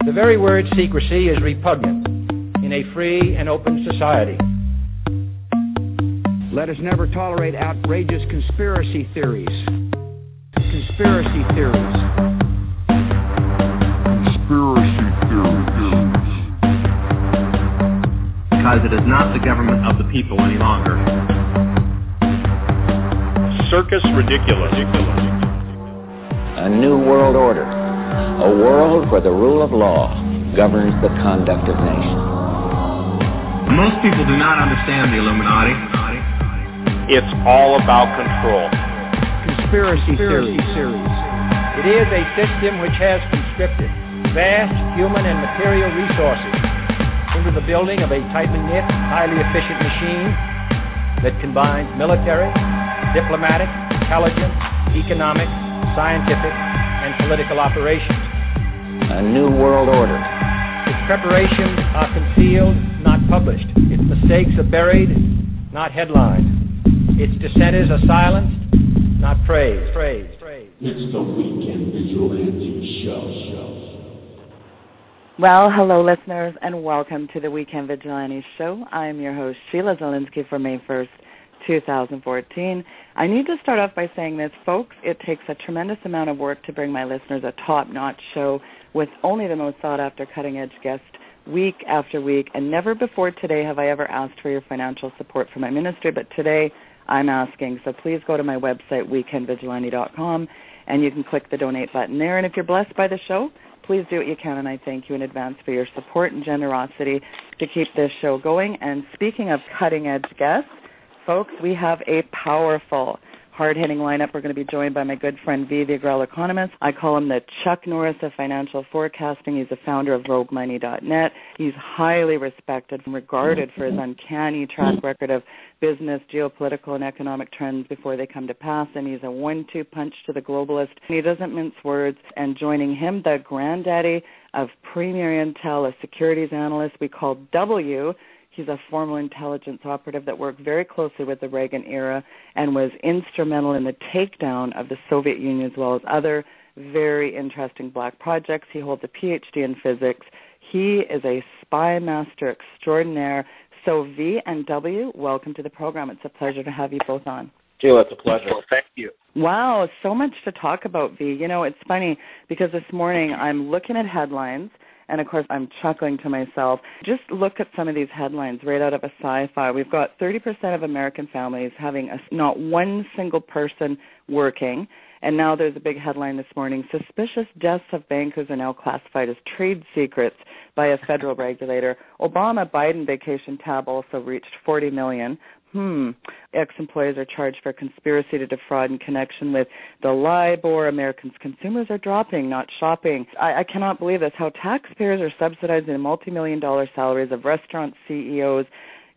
The very word secrecy is repugnant in a free and open society. Let us never tolerate outrageous conspiracy theories. Conspiracy theories. Conspiracy theories. Because it is not the government of the people any longer. Circus ridiculous. A new world order. A world where the rule of law governs the conduct of nations. Most people do not understand the Illuminati. It's all about control. Conspiracy theories. It is a system which has conscripted vast human and material resources into the building of a tightly knit, highly efficient machine that combines military, diplomatic, intelligence, economic, scientific, and political operations. A new world order. Its preparations are concealed, not published. Its mistakes are buried, not headlined. Its dissenters are silenced, not praised. It's the Weekend Vigilante Show. Well, hello, listeners, and welcome to the Weekend Vigilante Show. I'm your host, Sheila Zielinski, for May 1st, 2014. I need to start off by saying this, folks. It takes a tremendous amount of work to bring my listeners a top-notch show with only the most sought-after cutting-edge guests week after week, and never before today have I ever asked for your financial support for my ministry, but today I'm asking. So please go to my website, weekendvigilante.com, and you can click the donate button there. And if you're blessed by the show, please do what you can, and I thank you in advance for your support and generosity to keep this show going. And speaking of cutting-edge guests, folks, we have a powerful, hard-hitting lineup. We're going to be joined by my good friend V, the Guerrilla Economist. I call him the Chuck Norris of financial forecasting. He's the founder of RogueMoney.net. He's highly respected and regarded for his uncanny track record of business, geopolitical, and economic trends before they come to pass, and he's a 1-2 punch to the globalist. He doesn't mince words, and joining him, the granddaddy of Premier Intel, a securities analyst we call W. He's a former intelligence operative that worked very closely with the Reagan era and was instrumental in the takedown of the Soviet Union as well as other very interesting black projects. He holds a PhD in physics. He is a spy master extraordinaire. So V and W, welcome to the program. It's a pleasure to have you both on. Sheila, it's a pleasure. Thank you. Wow, so much to talk about, V. You know, it's funny because this morning I'm looking at headlines, and, of course, I'm chuckling to myself. Just look at some of these headlines right out of a sci-fi. We've got 30% of American families having not one single person working. And now there's a big headline this morning. Suspicious deaths of bankers are now classified as trade secrets by a federal regulator. Obama-Biden vacation tab also reached $40 million. Ex-employees are charged for conspiracy to defraud in connection with the LIBOR. Americans' consumers are dropping, not shopping. I cannot believe this, how taxpayers are subsidizing the multi-million-dollar salaries of restaurant CEOs.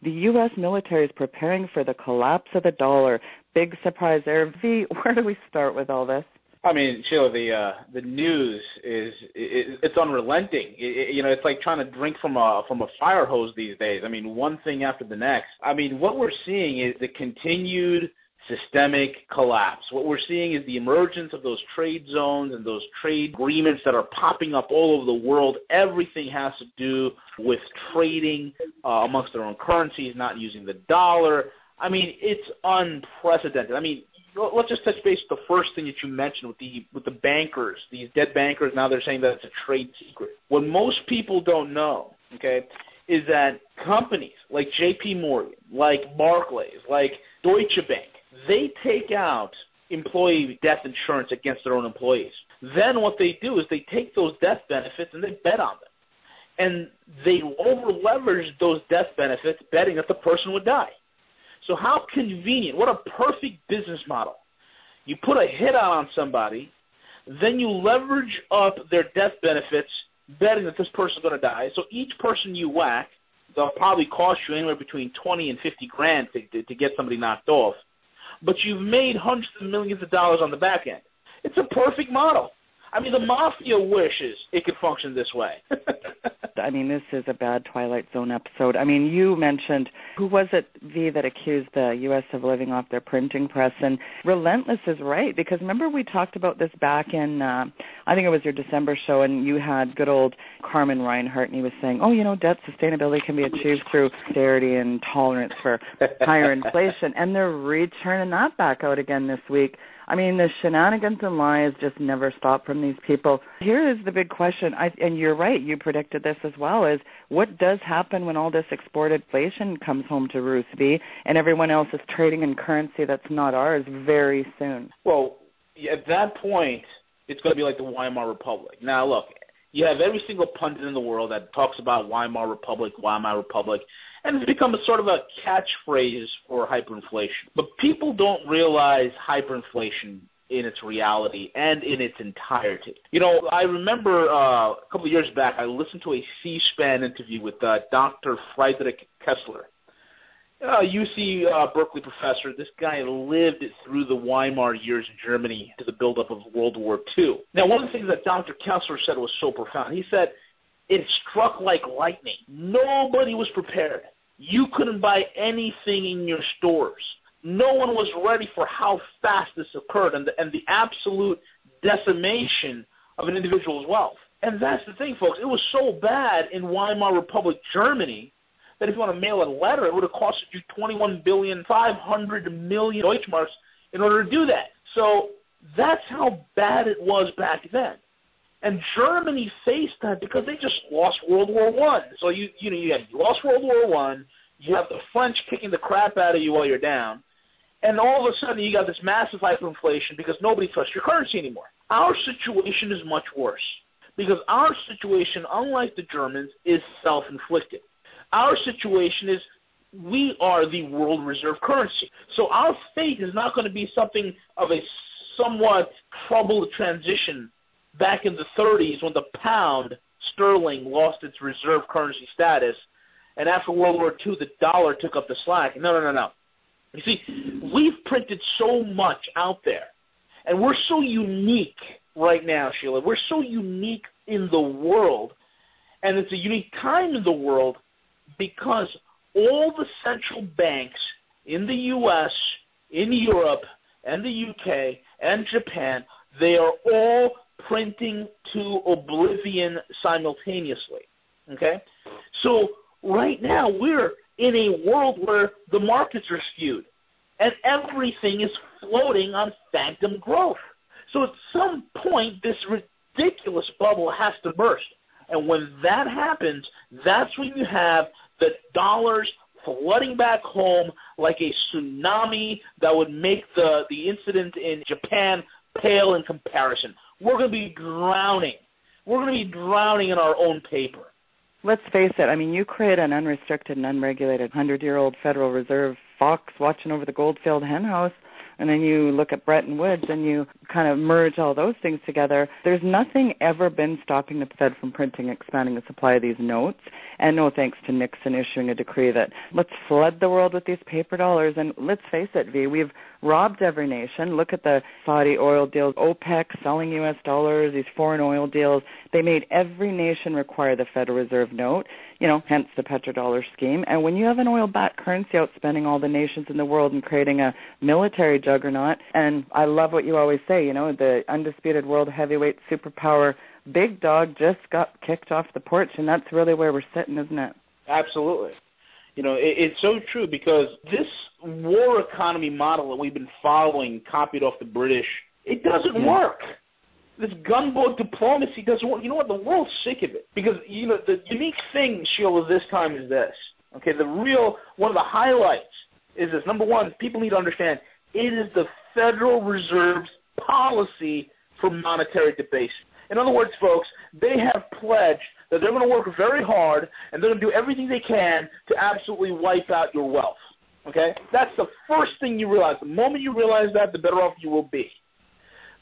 The U.S. military is preparing for the collapse of the dollar. Big surprise there. V, where do we start with all this? I mean, Sheila, the news it's unrelenting. It's like trying to drink from a fire hose these days. I mean, one thing after the next. I mean, what we're seeing is the continued systemic collapse. What we're seeing is the emergence of those trade zones and those trade agreements that are popping up all over the world. Everything has to do with trading amongst their own currencies, not using the dollar. I mean, it's unprecedented. I mean, let's just touch base with the first thing that you mentioned with the bankers, these dead bankers. Now they're saying that it's a trade secret. What most people don't know, okay, is that companies like J.P. Morgan, like Barclays, like Deutsche Bank, they take out employee death insurance against their own employees. Then what they do is they take those death benefits and they bet on them. And they over-leverage those death benefits betting that the person would die. So how convenient, what a perfect business model. You put a hit out on somebody, then you leverage up their death benefits betting that this person's going to die. So each person you whack, they'll probably cost you anywhere between $20 and $50 to get somebody knocked off. But you've made hundreds of millions of dollars on the back end. It's a perfect model. I mean, the mafia wishes it could function this way. I mean, this is a bad Twilight Zone episode. I mean, you mentioned Who was it, V, that accused the U.S. of living off their printing press? And relentless is right, because remember we talked about this back in, I think it was your December show, and you had good old Carmen Reinhart, and he was saying, debt sustainability can be achieved through austerity and tolerance for higher inflation. And they're returning that back out again this week. I mean, the shenanigans and lies just never stop from these people. Here is the big question, and you're right, you predicted this as well, is what does happen when all this exported inflation comes home to roost, V, and everyone else is trading in currency that's not ours very soon? Well, at that point, it's going to be like the Weimar Republic. Now, look, you have every single pundit in the world that talks about Weimar Republic, and it's become a sort of a catchphrase for hyperinflation. But people don't realize hyperinflation in its reality and in its entirety. I remember a couple of years back, I listened to a C-SPAN interview with Dr. Friedrich Kessler, UC Berkeley professor. This guy lived through the Weimar years in Germany to the buildup of World War II. Now, one of the things that Dr. Kessler said was so profound. He said, it struck like lightning. Nobody was prepared. You couldn't buy anything in your stores. No one was ready for how fast this occurred and the absolute decimation of an individual's wealth. And that's the thing, folks. It was so bad in Weimar Republic, Germany, that if you want to mail a letter, it would have costed you 21,500,000,000 Deutschmarks in order to do that. So that's how bad it was back then. And Germany faced that because they just lost World War I. So you lost World War I, you have the French kicking the crap out of you while you're down, and all of a sudden you got this massive hyperinflation because nobody trusts your currency anymore. Our situation is much worse because our situation, unlike the Germans, is self-inflicted. Our situation is we are the world reserve currency. So our fate is not going to be something of a somewhat troubled transition back in the 30s when the pound sterling lost its reserve currency status, and after World War II, the dollar took up the slack. No. You see, we've printed so much out there, and we're so unique right now, Sheila. We're so unique in the world, and it's a unique time in the world because all the central banks in the U.S., in Europe, and the U.K., and Japan, they are all printing to oblivion simultaneously, okay? So right now we're in a world where the markets are skewed and everything is floating on phantom growth. So at some point this ridiculous bubble has to burst. And when that happens, that's when you have the dollars flooding back home like a tsunami that would make the incident in Japan pale in comparison. We're going to be drowning. We're going to be drowning in our own paper. Let's face it. I mean, you create an unrestricted and unregulated 100-year-old Federal Reserve fox watching over the Goldfield henhouse, and then you look at Bretton Woods and you kind of merge all those things together. There's nothing ever been stopping the Fed from printing, expanding the supply of these notes, and no thanks to Nixon issuing a decree that let's flood the world with these paper dollars. And let's face it, V, we've robbed every nation. Look at the Saudi oil deals, OPEC selling U.S. dollars, these foreign oil deals. They made every nation require the Federal Reserve note, hence the petrodollar scheme. And when you have an oil-backed currency outspending all the nations in the world and creating a military juggernaut, and I love what you always say, the undisputed world heavyweight superpower big dog just got kicked off the porch, and that's really where we're sitting, isn't it? Absolutely. It's so true because this war economy model that we've been following, copied off the British, it doesn't work. This gunboat diplomacy doesn't work. You know what? The world's sick of it because, the unique thing, Sheila, this time is this. Okay, one of the highlights is this. Number one, people need to understand it is the Federal Reserve's policy for monetary debasement. In other words, folks, they have pledged that they're going to work very hard and they're going to do everything they can to absolutely wipe out your wealth. Okay? That's the first thing you realize. The moment you realize that, the better off you will be.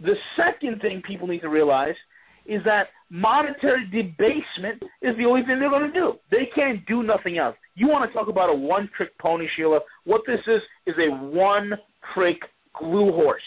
The second thing people need to realize is that monetary debasement is the only thing they're going to do. They can't do nothing else. You want to talk about a one-trick pony, Sheila? What this is a one-trick glue horse.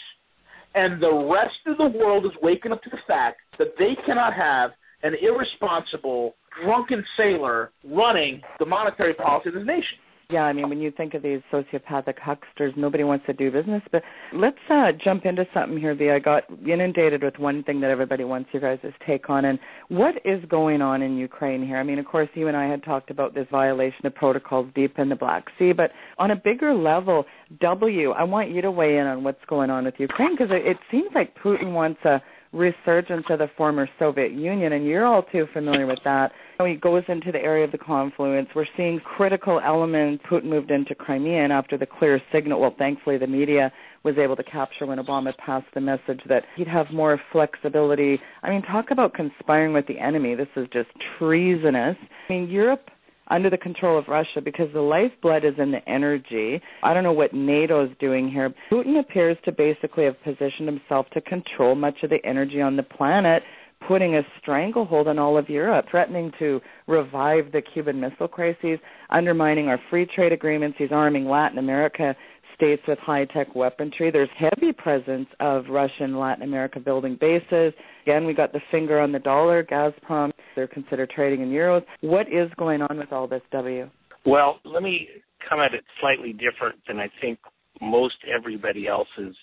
And the rest of the world is waking up to the fact that they cannot have an irresponsible, drunken sailor running the monetary policy of this nation. Yeah, I mean, when you think of these sociopathic hucksters, nobody wants to do business. But let's jump into something here, V. I got inundated with one thing that everybody wants your guys' take on. And what is going on in Ukraine here? I mean, of course, you and I had talked about this violation of protocols deep in the Black Sea. But on a bigger level, I want you to weigh in on what's going on with Ukraine, because it seems like Putin wants a resurgence of the former Soviet Union, and you're all too familiar with that. He goes into the area of the confluence. We're seeing critical elements. Putin moved into Crimea, and after the clear signal, well, thankfully the media was able to capture when Obama passed the message that he'd have more flexibility. I mean, talk about conspiring with the enemy. This is just treasonous. I mean, Europe under the control of Russia, because the lifeblood is in the energy. I don't know what NATO is doing here. Putin appears to basically have positioned himself to control much of the energy on the planet, putting a stranglehold on all of Europe, threatening to revive the Cuban Missile Crisis, undermining our free trade agreements. He's arming Latin America states with high-tech weaponry. There's heavy presence of Russia in Latin America building bases. Again, we got the finger on the dollar. Gazprom, they're considered trading in euros. What is going on with all this, W? Well, let me come at it slightly different than I think most everybody else is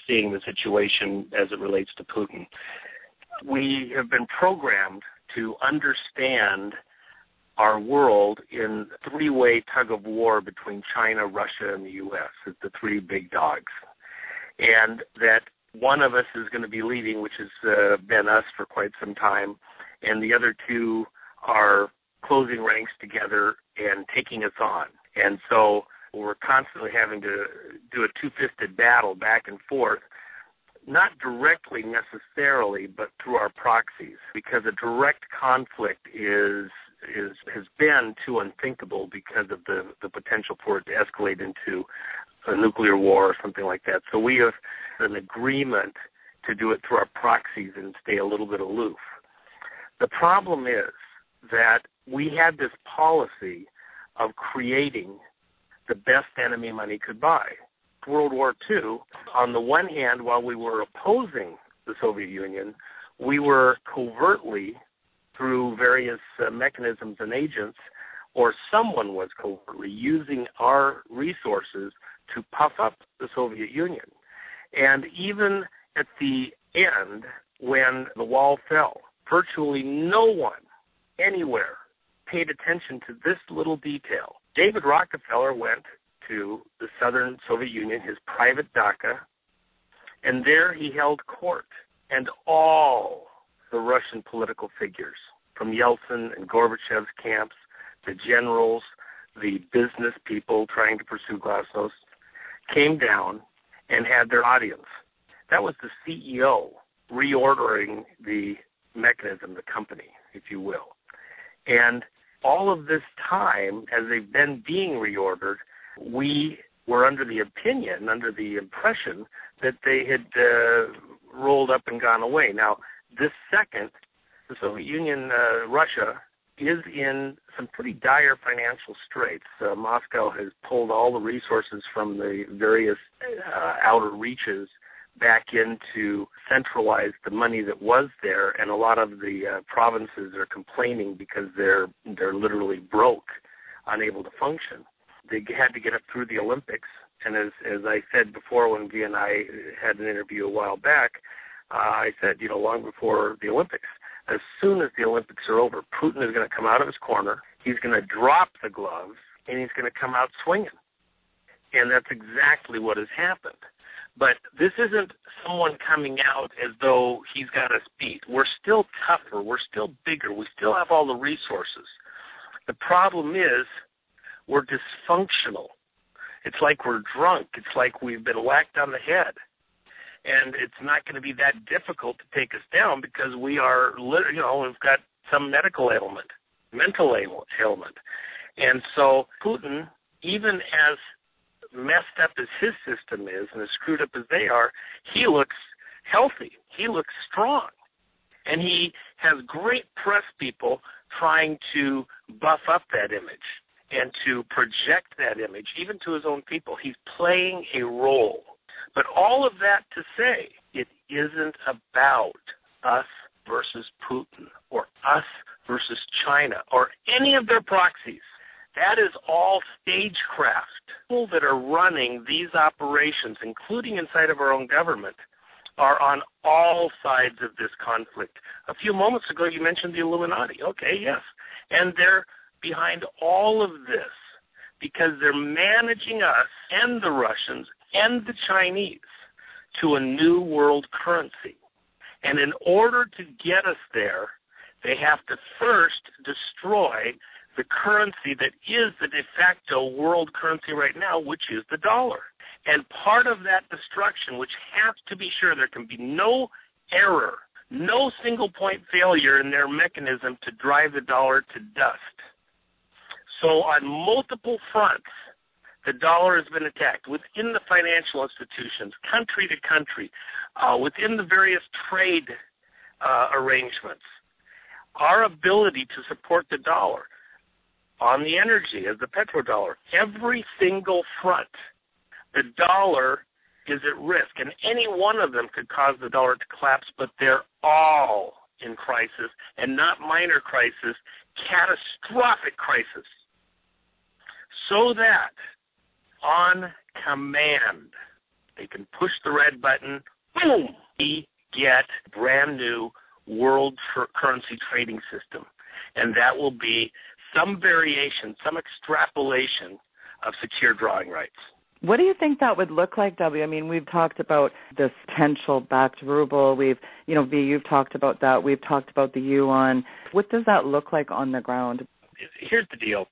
seeing the situation as it relates to Putin. We have been programmed to understand our world in three-way tug-of-war between China, Russia, and the U.S. as the three big dogs. And that one of us is going to be leading, which has been us for quite some time, and the other two are closing ranks together and taking us on. And so we're constantly having to do a two-fisted battle back and forth, not directly necessarily, but through our proxies, because a direct conflict has been too unthinkable because of the potential for it to escalate into a nuclear war or something like that. So we have an agreement to do it through our proxies and stay a little bit aloof. The problem is that we had this policy of creating the best enemy money could buy. World War II, on the one hand, while we were opposing the Soviet Union, we were covertly, through various mechanisms and agents, or someone was covertly using our resources to puff up the Soviet Union. And even at the end, when the wall fell, virtually no one anywhere paid attention to this little detail. David Rockefeller went to the Southern Soviet Union, his private dacha, and there he held court. And all the Russian political figures, from Yeltsin and Gorbachev's camps, the generals, the business people trying to pursue glasnost, came down and had their audience. That was the CEO reordering the mechanism, the company, if you will. And all of this time, as they've been being reordered, we were under the impression that they had rolled up and gone away. Now, this second, the Soviet Union, Russia, is in some pretty dire financial straits. Moscow has pulled all the resources from the various outer reaches back in to centralize the money that was there, and a lot of the provinces are complaining because they're literally broke, unable to function. They had to get up through the Olympics, and as I said before when V and I had an interview a while back, I said, long before the Olympics, as soon as the Olympics are over, Putin is going to come out of his corner, he's going to drop the gloves, and he's going to come out swinging. And that's exactly what has happened. But this isn't someone coming out as though he's got us beat. We're still tougher. We're still bigger. We still have all the resources. The problem is we're dysfunctional. It's like we're drunk. It's like we've been whacked on the head. And it's not going to be that difficult to take us down because we are, we've got some medical ailment, mental ailment. And so Putin, even as messed up as his system is and as screwed up as they are, he looks healthy. He looks strong. And he has great press people trying to buff up that image and to project that image, even to his own people. He's playing a role. But all of that to say, it isn't about us versus Putin or us versus China or any of their proxies. That is all stagecraft. People that are running these operations, including inside of our own government, are on all sides of this conflict. A few moments ago, you mentioned the Illuminati. Okay, yes. And they're behind all of this because they're managing us and the Russians and the Chinese to a new world currency. And in order to get us there, they have to first destroy the currency that is the de facto world currency right now, which is the dollar. And part of that destruction, which has to be sure there can be no error, no single point failure in their mechanism to drive the dollar to dust. So on multiple fronts, the dollar has been attacked within the financial institutions, country to country, within the various trade arrangements. Our ability to support the dollar on the energy as the petrodollar, every single front, the dollar is at risk, and any one of them could cause the dollar to collapse, but they're all in crisis, and not minor crisis, catastrophic crisis. So that on command, they can push the red button, boom, we get brand new world currency trading system. And that will be some variation, some extrapolation of secure drawing rights. What do you think that would look like, W? I mean, we've talked about this potential backed ruble. V, you've talked about that. We've talked about the yuan. What does that look like on the ground? Here's the deal.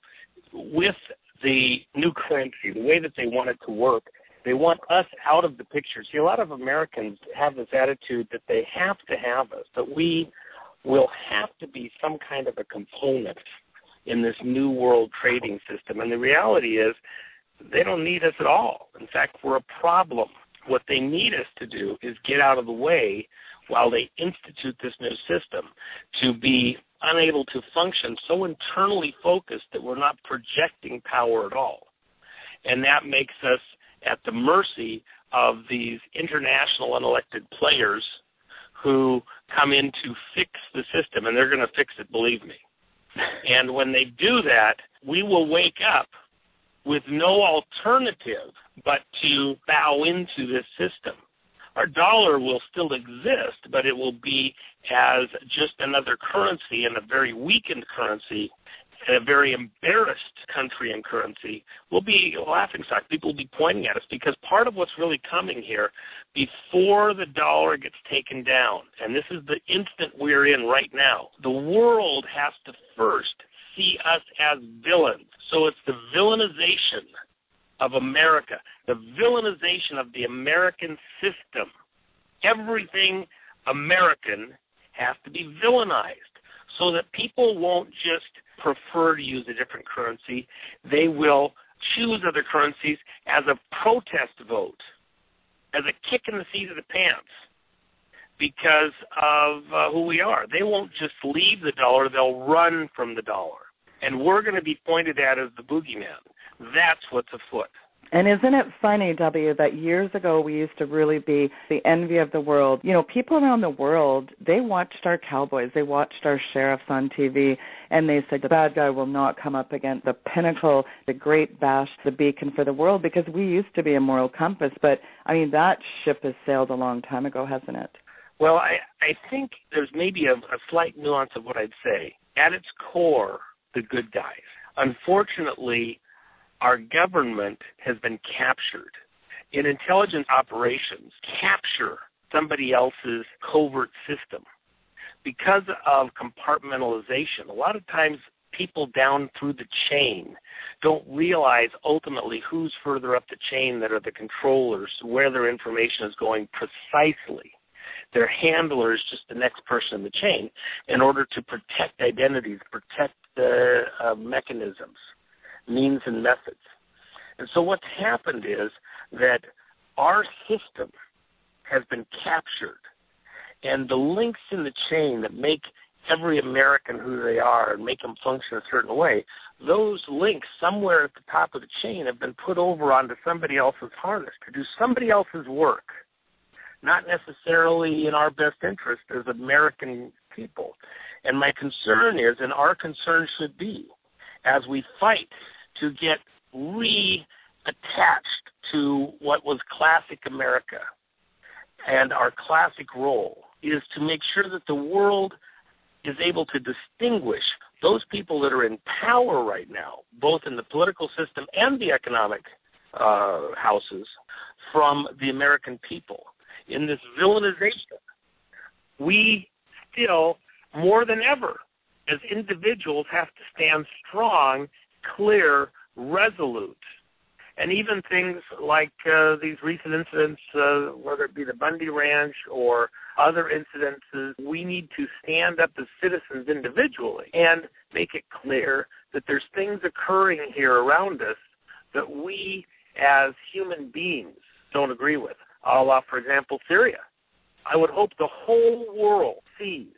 With the new currency, the way that they want it to work, they want us out of the picture. See, a lot of Americans have this attitude that they have to have us, that we will have to be some kind of a component in this new world trading system. And the reality is they don't need us at all. In fact, we're a problem. What they need us to do is get out of the way while they institute this new system, to be unable to function so internally focused that we're not projecting power at all. And that makes us at the mercy of these international unelected players who come in to fix the system, and they're going to fix it, believe me. And when they do that, we will wake up with no alternative but to bow into this system. Our dollar will still exist, but it will be as just another currency, and a very weakened currency, and a very embarrassed country and currency. Will be a laughingstock. People will be pointing at us, because part of what's really coming here, before the dollar gets taken down, and this is the instant we're in right now, the world has to first see us as villains. So it's the villainization of America, the villainization of the American system. Everything American has to be villainized so that people won't just prefer to use a different currency. They will choose other currencies as a protest vote, as a kick in the seat of the pants because of who we are. They won't just leave the dollar, they'll run from the dollar. And we're going to be pointed at as the boogeyman. That's what's afoot. And isn't it funny, W, that years ago we used to really be the envy of the world. People around the world, they watched our cowboys, they watched our sheriffs on TV, and they said the bad guy will not come up against the pinnacle, the great bash, the beacon for the world, because we used to be a moral compass. But, that ship has sailed a long time ago, hasn't it? Well, I think there's maybe a slight nuance of what I'd say. At its core, the good guys. Unfortunately, our government has been captured. In intelligence operations, capture somebody else's covert system. Because of compartmentalization, a lot of times people down through the chain don't realize ultimately who's further up the chain that are the controllers, where their information is going precisely. Their handler is just the next person in the chain in order to protect identities, protect the mechanisms, means and methods. And so what's happened is that our system has been captured, and the links in the chain that make every American who they are and make them function a certain way, those links somewhere at the top of the chain have been put over onto somebody else's harness to do somebody else's work, not necessarily in our best interest as American people. And my concern is, and our concern should be, as we fight to get reattached to what was classic America and our classic role, is to make sure that the world is able to distinguish those people that are in power right now, both in the political system and the economic houses, from the American people. In this villainization, we still, more than ever, as individuals, have to stand strong, clear, resolute. And even things like these recent incidents, whether it be the Bundy Ranch or other incidences, we need to stand up as citizens individually and make it clear that there's things occurring here around us that we as human beings don't agree with. A la, for example, Syria. I would hope the whole world sees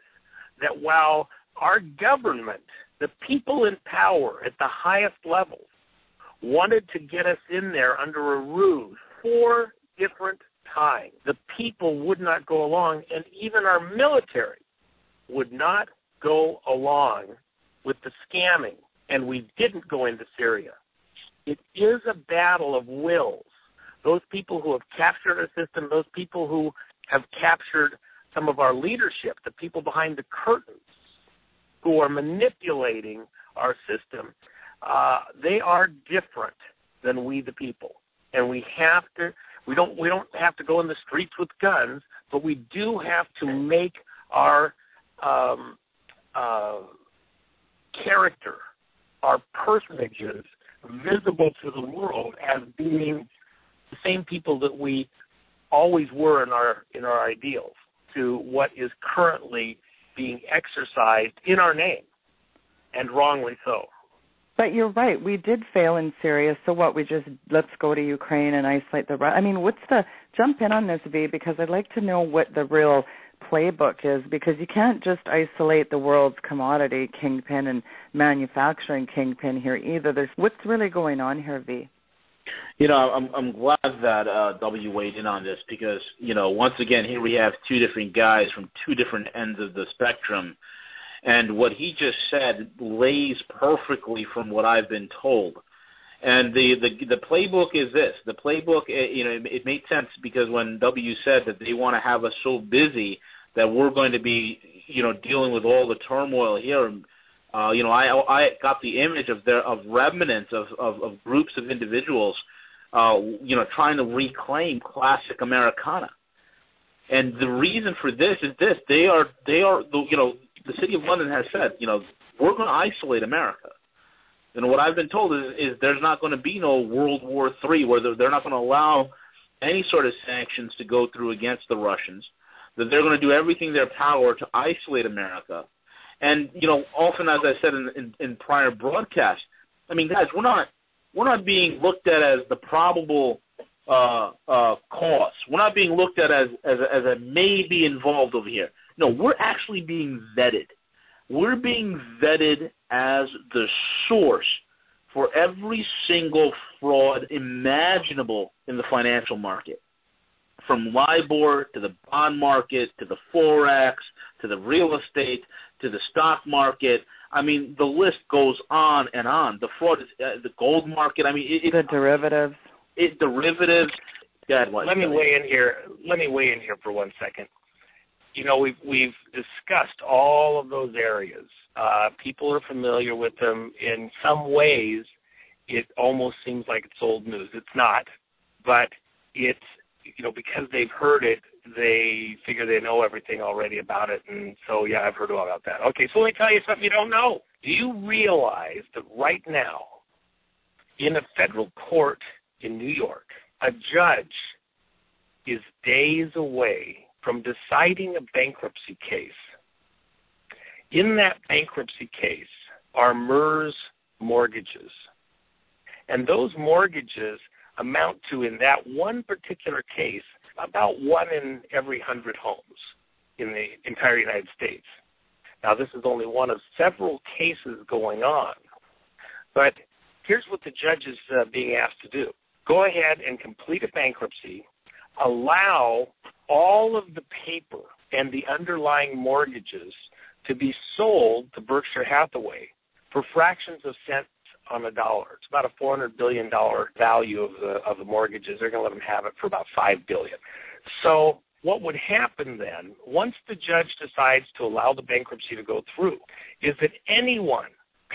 that while our government, the people in power at the highest levels, wanted to get us in there under a ruse 4 different times, the people would not go along, and even our military would not go along with the scamming, and we didn't go into Syria. It is a battle of wills. Those people who have captured our system, those people who have captured some of our leadership, the people behind the curtains who are manipulating our system, they are different than we the people. And we don't have to go in the streets with guns, but we do have to make our character, our personages, visible to the world as being the same people that we always were in our ideals, to what is currently being exercised in our name, and wrongly so. But you're right. We did fail in Syria, so what? Let's go to Ukraine and isolate the rest. I mean, jump in on this, V, because I'd like to know what the real playbook is, because you can't just isolate the world's commodity kingpin and manufacturing kingpin here either. What's really going on here, V? I'm glad that W weighed in on this, because, once again, here we have 2 different guys from 2 different ends of the spectrum. And what he just said lays perfectly from what I've been told. And the playbook is this. The playbook, it made sense, because when W said that they want to have us so busy that we're going to be, dealing with all the turmoil here, I got the image of remnants of groups of individuals, trying to reclaim classic Americana. And the reason for this is this: they are the City of London has said, we're going to isolate America. And what I've been told is there's not going to be no World War III, where they're not going to allow any sort of sanctions to go through against the Russians, that they're going to do everything in their power to isolate America. And, often, as I said in prior broadcasts, I mean, guys, we're not being looked at as the probable cause. We're not being looked at as a maybe involved over here. No, we're actually being vetted. We're being vetted as the source for every single fraud imaginable in the financial market, from LIBOR to the bond market to the Forex to the real estate to the stock market. I mean, the list goes on and on. The fraud is the gold market. I mean, the derivatives. Derivatives. Let me weigh in here for 1 second. We've discussed all of those areas. People are familiar with them. In some ways, it almost seems like it's old news. It's not, but it's, because they've heard it, they figure they know everything already about it, and so, yeah, I've heard all about that. Okay, so let me tell you something you don't know. Do you realize that right now, in a federal court in New York, a judge is days away from deciding a bankruptcy case? In that bankruptcy case are MERS mortgages. And those mortgages amount to, in that one particular case, about 1 in every 100 homes in the entire United States. Now, this is only one of several cases going on. But here's what the judge is being asked to do. Go ahead and complete a bankruptcy, allow all of the paper and the underlying mortgages to be sold to Berkshire Hathaway for fractions of cents on a dollar. It's about a $400 billion value of the mortgages. They're going to let them have it for about $5 billion. So what would happen then, once the judge decides to allow the bankruptcy to go through, is that anyone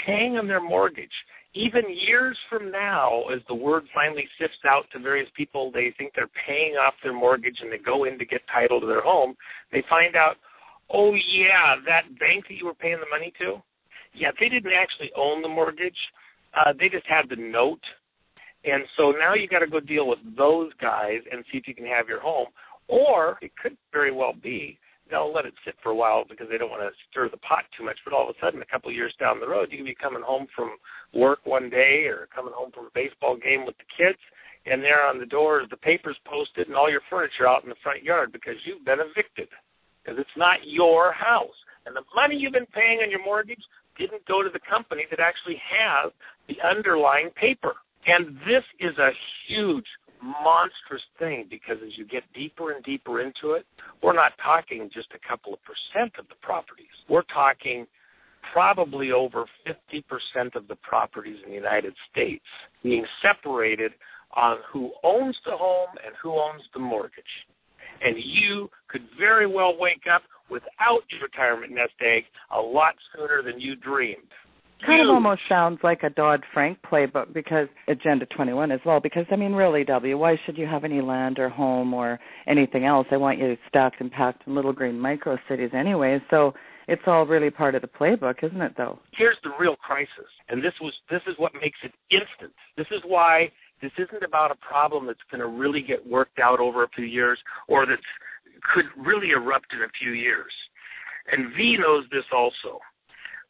paying on their mortgage, even years from now, as the word finally sifts out to various people, they think they're paying off their mortgage and they go in to get title to their home, they find out, oh, yeah, that bank that you were paying the money to, yeah, they didn't actually own the mortgage. They just had the note. And so now you got to go deal with those guys and see if you can have your home. Or it could very well be they'll let it sit for a while because they don't want to stir the pot too much. But all of a sudden, a couple of years down the road, you can be coming home from work one day or coming home from a baseball game with the kids, and there on the door is the papers posted and all your furniture out in the front yard because you've been evicted because it's not your house. And the money you've been paying on your mortgage didn't go to the company that actually has the underlying paper. And this is a huge, monstrous thing because as you get deeper and deeper into it, we're not talking just a couple of percent of the properties. We're talking probably over 50% of the properties in the United States being separated on who owns the home and who owns the mortgage. And you could very well wake up without your retirement nest egg a lot sooner than you dreamed. Kind of almost sounds like a Dodd-Frank playbook because Agenda 21 as well. Because, I mean, really, W, why should you have any land or home or anything else? They want you stacked and packed in little green micro-cities anyway. So it's all really part of the playbook, isn't it, though? Here's the real crisis, and this is what makes it instant. This is why this isn't about a problem that's going to really get worked out over a few years or that could really erupt in a few years. And V knows this also.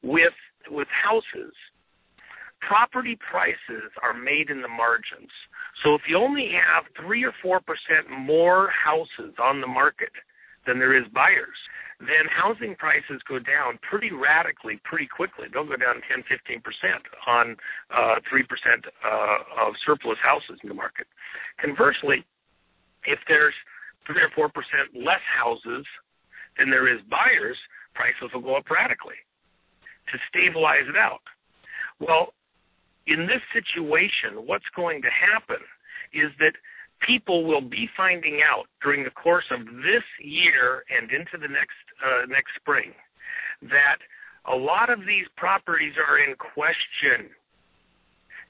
With houses, property prices are made in the margins. So if you only have 3 or 4% more houses on the market than there is buyers, then housing prices go down pretty radically, pretty quickly. They'll go down 10, 15% on 3% of surplus houses in the market. Conversely, if there's 3 or 4% less houses than there is buyers, prices will go up radically to stabilize it out. Well, in this situation, what's going to happen is that people will be finding out during the course of this year and into the next spring that a lot of these properties are in question.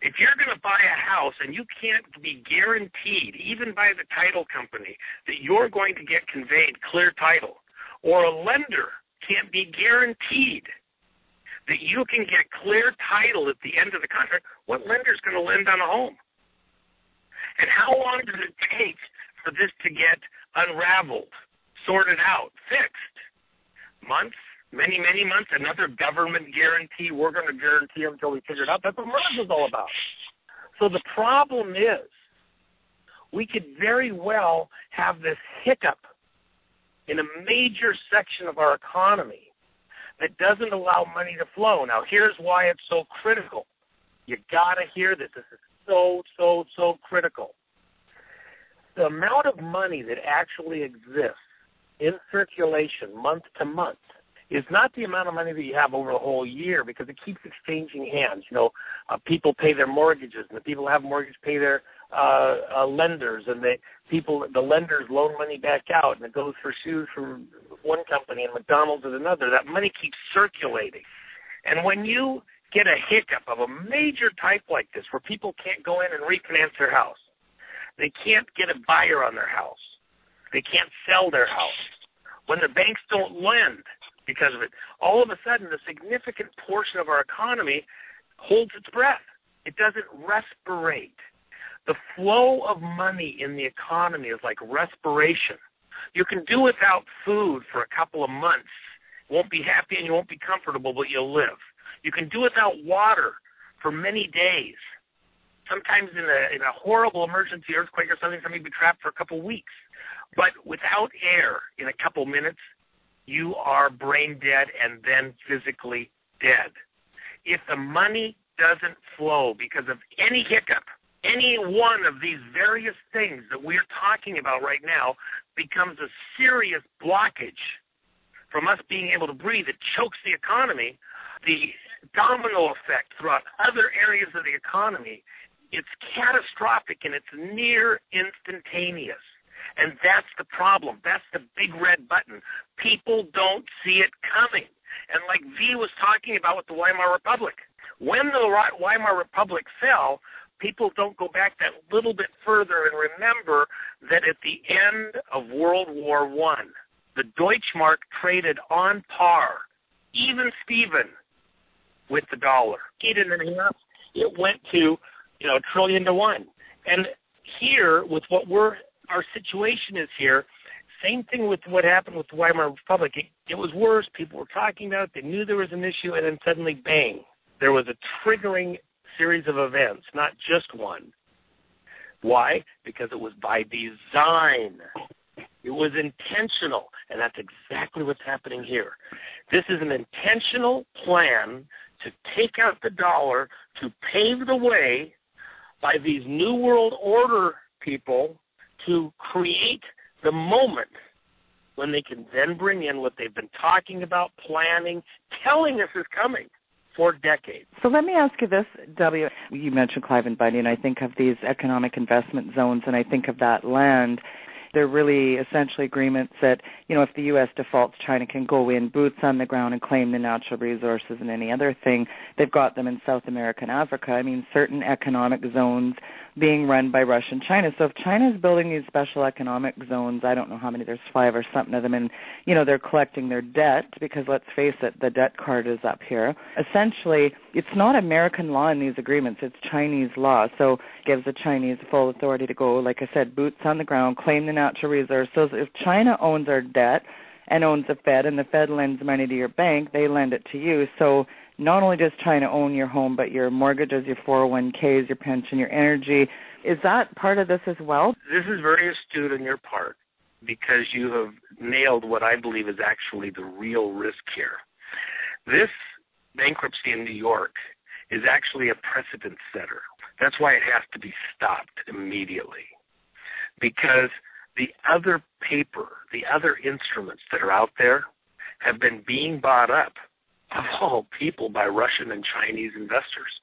If you're going to buy a house and you can't be guaranteed, even by the title company, that you're going to get conveyed clear title, or a lender can't be guaranteed that you can get clear title at the end of the contract, what lender is going to lend on a home? And how long does it take for this to get unraveled, sorted out, fixed? Months? Many, many months? Another government guarantee? We're going to guarantee until we figure it out. That's what merge is all about. So the problem is we could very well have this hiccup in a major section of our economy that doesn't allow money to flow. Now, here's why it's so critical. You got to hear this. This is so critical. The amount of money that actually exists in circulation month to month is not the amount of money that you have over the whole year because it keeps exchanging hands. You know, people pay their mortgages, and the people who have mortgage pay their lenders, and the lenders loan money back out, and it goes for shoes from one company and McDonald's at another. That money keeps circulating. And when you get a hiccup of a major type like this where people can't go in and refinance their house, they can't get a buyer on their house, they can't sell their house, when the banks don't lend because of it, all of a sudden a significant portion of our economy holds its breath. It doesn't respirate. The flow of money in the economy is like respiration. You can do without food for a couple of months. You won't be happy and you won't be comfortable, but you'll live. You can do without water for many days. Sometimes in a horrible emergency earthquake or something, somebody will be trapped for a couple of weeks. But without air in a couple minutes, you are brain dead and then physically dead. If the money doesn't flow because of any hiccup, any one of these various things that we're talking about right now becomes a serious blockage from us being able to breathe. It chokes the economy. The domino effect throughout other areas of the economy. It's catastrophic and it's near instantaneous. And that's the problem. That's the big red button. People don't see it coming. And like V was talking about with the Weimar Republic, when the Weimar Republic fell, people don't go back that little bit further and remember that at the end of World War I, the Deutschmark traded on par, even Steven, with the dollar. It went to, $1 trillion to 1. And here, with our situation is here, same thing with what happened with the Weimar Republic. It was worse. People were talking about it. They knew there was an issue, and then suddenly, bang, there was a triggering series of events, not just one. Why? Because it was by design. It was intentional, and that's exactly what's happening here. This is an intentional plan to take out the dollar, to pave the way by these New World Order people to create the moment when they can then bring in what they've been talking about, planning, telling us is coming for decades. So let me ask you this, W. You mentioned Clive and Bundy, and I think of these economic investment zones, and I think of that land. They're really essentially agreements that, if the U.S. defaults, China can go in, boots on the ground, and claim the natural resources and any other thing. They've got them in South America and Africa. I mean, certain economic zones being run by Russia and China. So if China's building these special economic zones, I don't know how many, there's 5 or something of them, and, they're collecting their debt because, let's face it, the debt card is up here. Essentially, it's not American law in these agreements. It's Chinese law. So it gives the Chinese full authority to go, like I said, boots on the ground, claim the natural resources. So if China owns our debt and owns the Fed, and the Fed lends money to your bank, they lend it to you. So not only does China own your home, but your mortgages, your 401ks, your pension, your energy. Is that part of this as well? This is very astute on your part because you have nailed what I believe is actually the real risk here. This bankruptcy in New York is actually a precedent setter. That's why it has to be stopped immediately, because the other paper, the other instruments that are out there have been being bought up, of all people, by Russian and Chinese investors.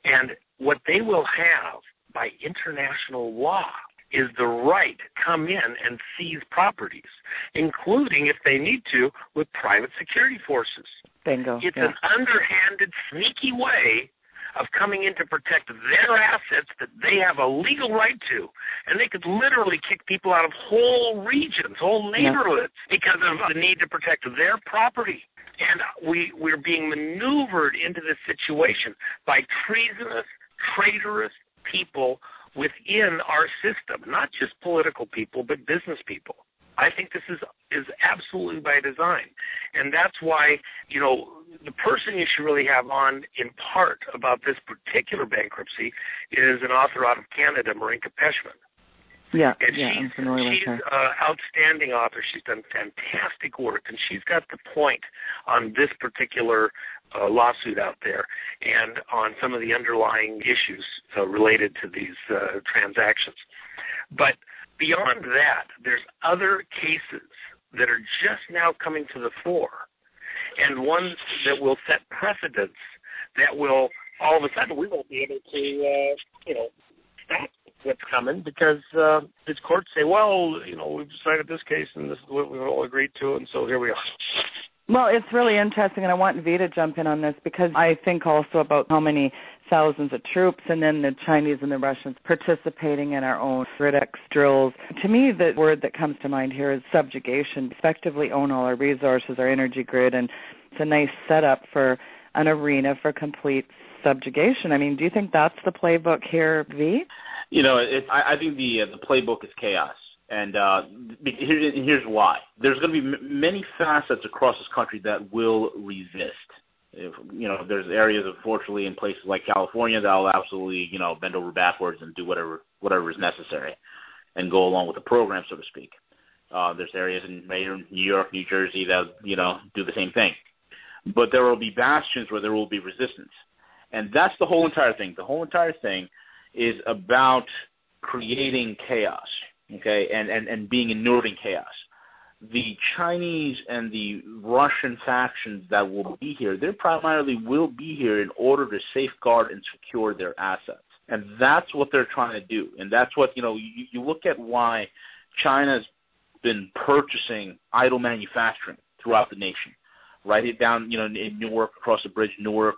And what they will have by international law is the right to come in and seize properties, including, if they need to, with private security forces. Bingo. It's an underhanded, sneaky way of coming in to protect their assets that they have a legal right to. And they could literally kick people out of whole regions, whole neighborhoods, because of the need to protect their property. And we're being maneuvered into this situation by treasonous, traitorous people within our system, not just political people, but business people. I think this is absolutely by design. And that's why, the person you should really have on in part about this particular bankruptcy is an author out of Canada, Marinka Peshman. Yeah, I'm familiar with her. She's an outstanding author. She's done fantastic work, and she's got the point on this particular lawsuit out there and on some of the underlying issues related to these transactions. But beyond that, there's other cases that are just now coming to the fore, and ones that will set precedents that will, all of a sudden, we won't be able to, stop what's coming because these courts say, well, we've decided this case and this is what we've all agreed to, and so here we are. Well, it's really interesting, and I want V to jump in on this because I think also about how many thousands of troops and then the Chinese and the Russians participating in our own Grid-X drills. To me, the word that comes to mind here is subjugation. Effectively own all our resources, our energy grid, and it's a nice setup for an arena for complete subjugation. I mean, do you think that's the playbook here, V? I think the playbook is chaos. And here's why. There's going to be many facets across this country that will resist. There's areas, unfortunately, in places like California that will absolutely, bend over backwards and do whatever is necessary and go along with the program, so to speak. There's areas in New York, New Jersey that, do the same thing. But there will be bastions where there will be resistance. And that's the whole entire thing. The whole entire thing is about creating chaos. Okay, and being inured in chaos. the Chinese and the Russian factions that will be here, they primarily will be here in order to safeguard and secure their assets. And that's what they're trying to do. And that's what, you look at why China's been purchasing idle manufacturing throughout the nation. Right down, in Newark, across the bridge, Newark,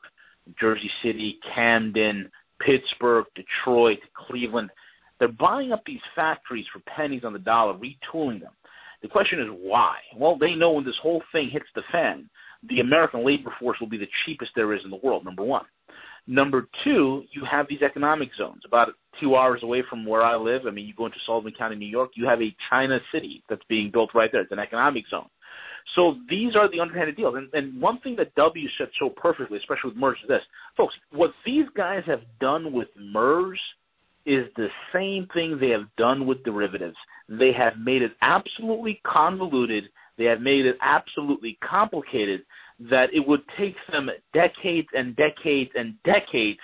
Jersey City, Camden, Pittsburgh, Detroit, Cleveland. They're buying up these factories for pennies on the dollar, retooling them. The question is why? Well, they know when this whole thing hits the fan, the American labor force will be the cheapest there is in the world, number one. Number two, you have these economic zones. About 2 hours away from where I live, you go into Sullivan County, New York, you have a China city that's being built right there. It's an economic zone. So these are the underhanded deals. And one thing that W said so perfectly, especially with MERS, is this. Folks, what these guys have done with MERS is the same thing they have done with derivatives. They have made it absolutely convoluted. They have made it absolutely complicated that it would take them decades and decades and decades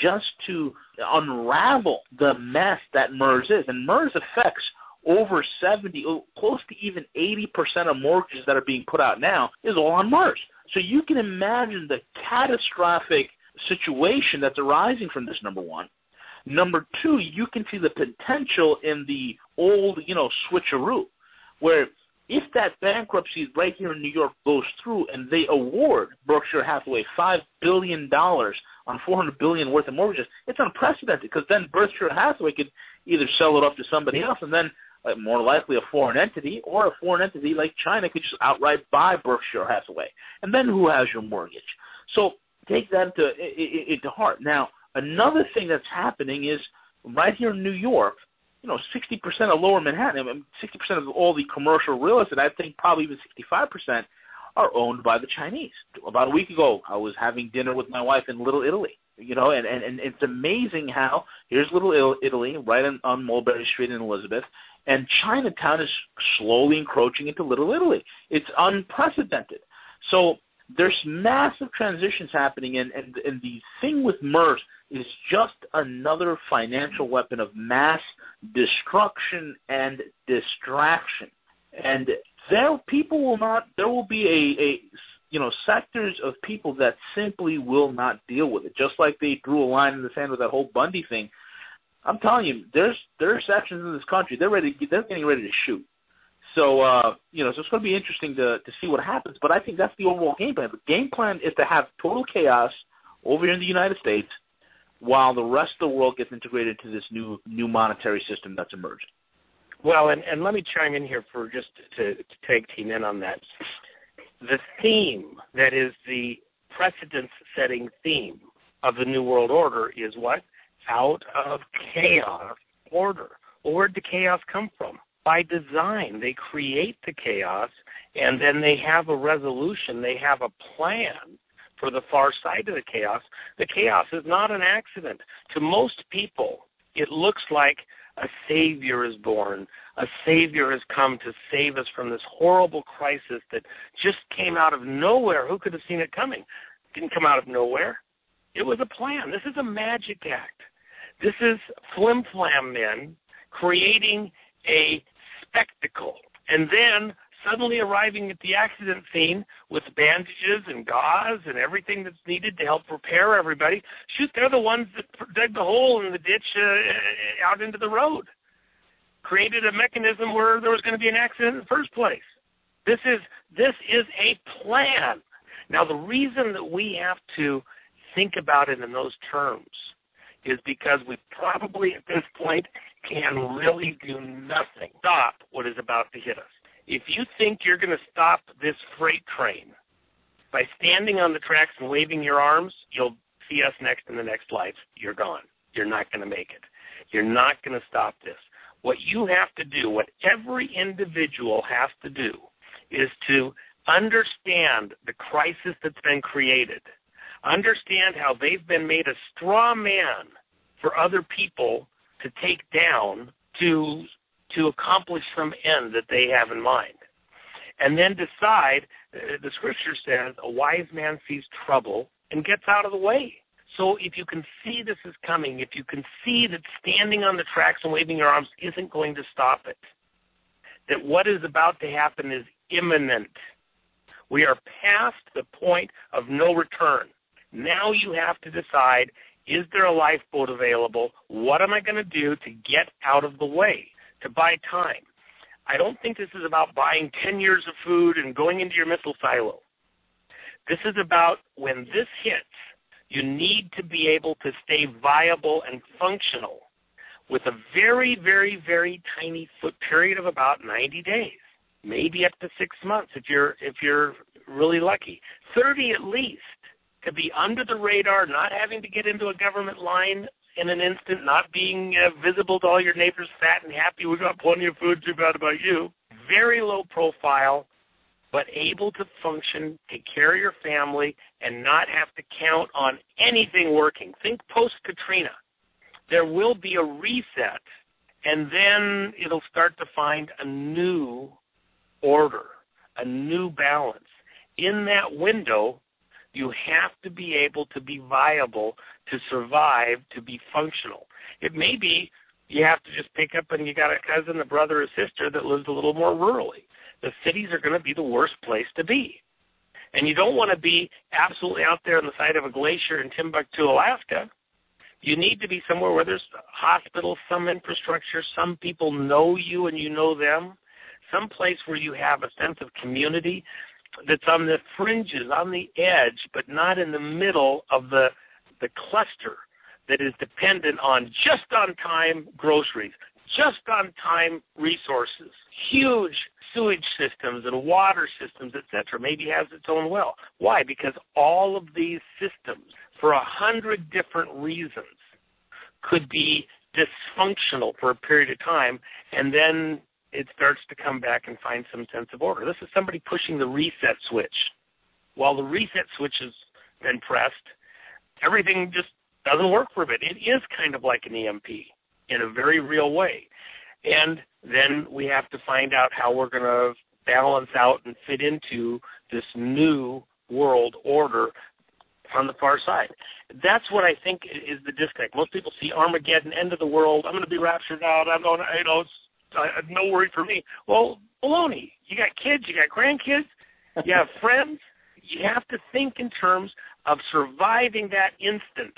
just to unravel the mess that MERS is. And MERS affects over 70, close to even 80% of mortgages that are being put out now is all on MERS. So you can imagine the catastrophic situation that's arising from this, number one. Number two, you can see the potential in the old, switcheroo, where if that bankruptcy right here in New York goes through and they award Berkshire Hathaway $5 billion on $400 billion worth of mortgages, it's unprecedented because then Berkshire Hathaway could either sell it off to somebody else and then more likely a foreign entity, or a foreign entity like China could just outright buy Berkshire Hathaway. And then who has your mortgage? So take that into heart. Now, another thing that's happening is right here in New York, 60% of lower Manhattan, 60% of all the commercial real estate, I think probably even 65%, are owned by the Chinese. About a week ago, I was having dinner with my wife in Little Italy. And it's amazing how here's Little Italy right on Mulberry Street in Elizabeth, and Chinatown is slowly encroaching into Little Italy. It's unprecedented. So there's massive transitions happening, and the thing with MERS is just another financial weapon of mass destruction and distraction. And there will be sectors of people that simply will not deal with it. Just like they drew a line in the sand with that whole Bundy thing. I'm telling you, there are sections in this country they're getting ready to shoot. So so it's going to be interesting to see what happens. But I think that's the overall game plan. The game plan is to have total chaos over here in the United States, while the rest of the world gets integrated into this new monetary system that's emerging. Well, and let me chime in here for just to take team in on that. The theme that is the precedence-setting theme of the New World Order is what? Out of chaos, order. Well, where did the chaos come from? By design. They create the chaos, and then they have a resolution. They have a plan for the far side of the chaos. The chaos is not an accident. To most people, it looks like a savior is born. A savior has come to save us from this horrible crisis that just came out of nowhere. Who could have seen it coming? It didn't come out of nowhere. It was a plan. This is a magic act. This is flim-flam men creating a spectacle and then suddenly arriving at the accident scene with bandages and gauze and everything that's needed to help repair everybody. Shoot, they're the ones that dug the hole in the ditch out into the road, created a mechanism where there was going to be an accident in the first place. This is a plan. Now, the reason that we have to think about it in those terms is because we probably at this point can really do nothing. Stop what is about to hit us. If you think you're going to stop this freight train by standing on the tracks and waving your arms, you'll see us next in the next life. You're gone. You're not going to make it. You're not going to stop this. What you have to do, what every individual has to do, is to understand the crisis that's been created, understand how they've been made a straw man for other people to take down to accomplish some end that they have in mind. And then decide, the scripture says, a wise man sees trouble and gets out of the way. So if you can see this is coming, if you can see that standing on the tracks and waving your arms isn't going to stop it, that what is about to happen is imminent. We are past the point of no return. Now you have to decide, is there a lifeboat available? What am I going to do to get out of the way, to buy time? I don't think this is about buying 10 years of food and going into your missile silo. This is about when this hits, you need to be able to stay viable and functional with a very, very, very tiny foot period of about 90 days, maybe up to 6 months if you're really lucky. 30 at least, to be under the radar, not having to get into a government line in an instant, not being visible to all your neighbors, fat and happy, we got plenty of food, too bad about you. Very low profile, but able to function, take care of your family, and not have to count on anything working. Think post-Katrina. There will be a reset, and then it'll start to find a new order, a new balance. In that window, you have to be able to be viable, to survive, to be functional. It may be you have to just pick up and you got a cousin, a brother, a sister that lives a little more rurally. The cities are going to be the worst place to be. And you don't want to be absolutely out there on the side of a glacier in Timbuktu, Alaska. You need to be somewhere where there's hospitals, some infrastructure, some people know you and you know them, some place where you have a sense of community that's on the fringes, on the edge, but not in the middle of the cluster that is dependent on just-on-time groceries, just-on-time resources, huge sewage systems and water systems, etc., maybe has its own well. Why? Because all of these systems, for 100 different reasons, could be dysfunctional for a period of time, and then it starts to come back and find some sense of order. This is somebody pushing the reset switch. While the reset switch has been pressed, everything just doesn't work for a bit. It is kind of like an EMP in a very real way. And then we have to find out how we're going to balance out and fit into this new world order on the far side. That's what I think is the disconnect. Most people see Armageddon, end of the world, I'm going to be raptured out, I'm going to, it's no worry for me. Well, baloney. You got kids, you got grandkids, you have friends. You have to think in terms of surviving that instant,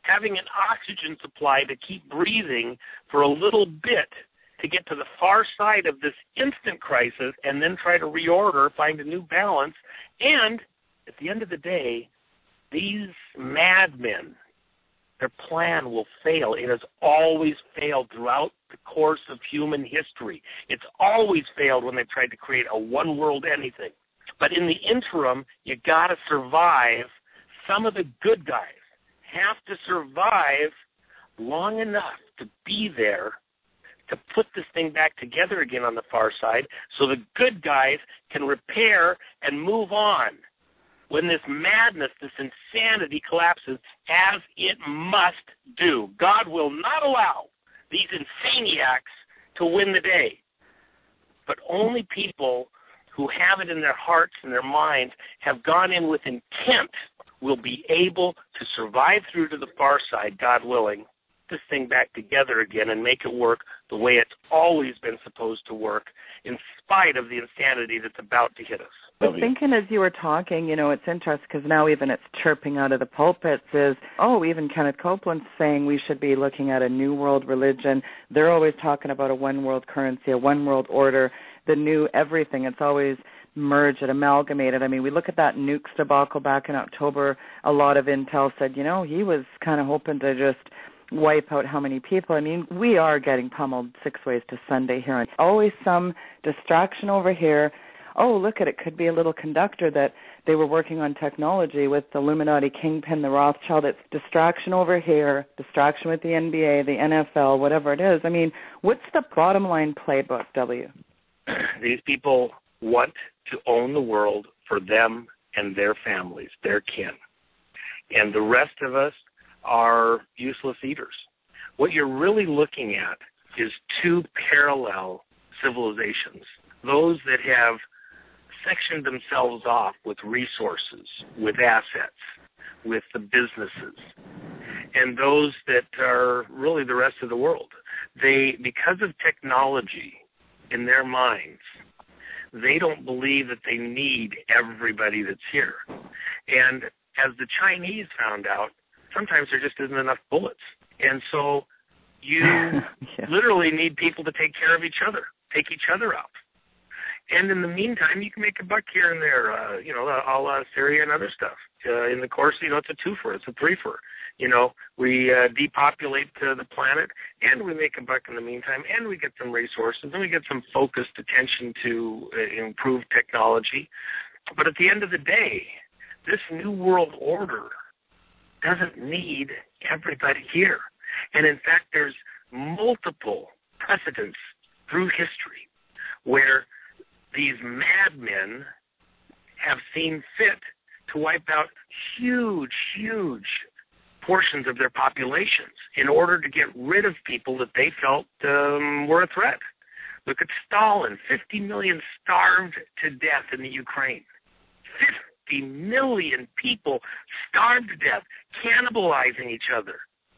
having an oxygen supply to keep breathing for a little bit to get to the far side of this instant crisis and then try to reorder, find a new balance. And at the end of the day, these madmen, their plan will fail. It has always failed throughout the course of human history. It's always failed when they've tried to create a one-world anything. But in the interim, you got to survive. Some of the good guys have to survive long enough to be there to put this thing back together again on the far side so the good guys can repair and move on when this madness, this insanity collapses, as it must do. God will not allow these insaniacs to win the day. But only people who have it in their hearts and their minds, have gone in with intent, will be able to survive through to the far side, God willing, this thing back together again and make it work the way it's always been supposed to work, in spite of the insanity that's about to hit us. I was thinking as you were talking, it's interesting because now even it's chirping out of the pulpits is, even Kenneth Copeland's saying we should be looking at a new world religion. They're always talking about a one world currency, a one world order, the new everything. It's always merged and amalgamated. I mean, we look at that nukes debacle back in October. A lot of intel said, he was kind of hoping to just wipe out how many people. I mean, we are getting pummeled 6 ways to Sunday here. And always some distraction over here. Look at it. Could be a little conductor that they were working on technology with the Illuminati kingpin, the Rothschild. It's distraction over here, distraction with the NBA, the NFL, whatever it is. I mean, what's the bottom line playbook, W? These people want to own the world for them and their families, their kin. And the rest of us are useless eaters. What you're really looking at is two parallel civilizations, those that have sectioned themselves off with resources, with assets, with the businesses, and those that are really the rest of the world. They, because of technology, in their minds, they don't believe that they need everybody that's here. And as the Chinese found out, sometimes there just isn't enough bullets. And so you literally need people to take care of each other, take each other out. And in the meantime, you can make a buck here and there, a la Syria and other stuff. In the course, it's a twofer, it's a threefer. We depopulate the planet, and we make a buck in the meantime, and we get some resources, and we get some focused attention to improve technology. But at the end of the day, this new world order doesn't need everybody here. And in fact, there's multiple precedents through history where these madmen have seen fit to wipe out huge portions of their populations in order to get rid of people that they felt were a threat. Look at Stalin, 50 million starved to death in the Ukraine. 50 million people starved to death, cannibalizing each other.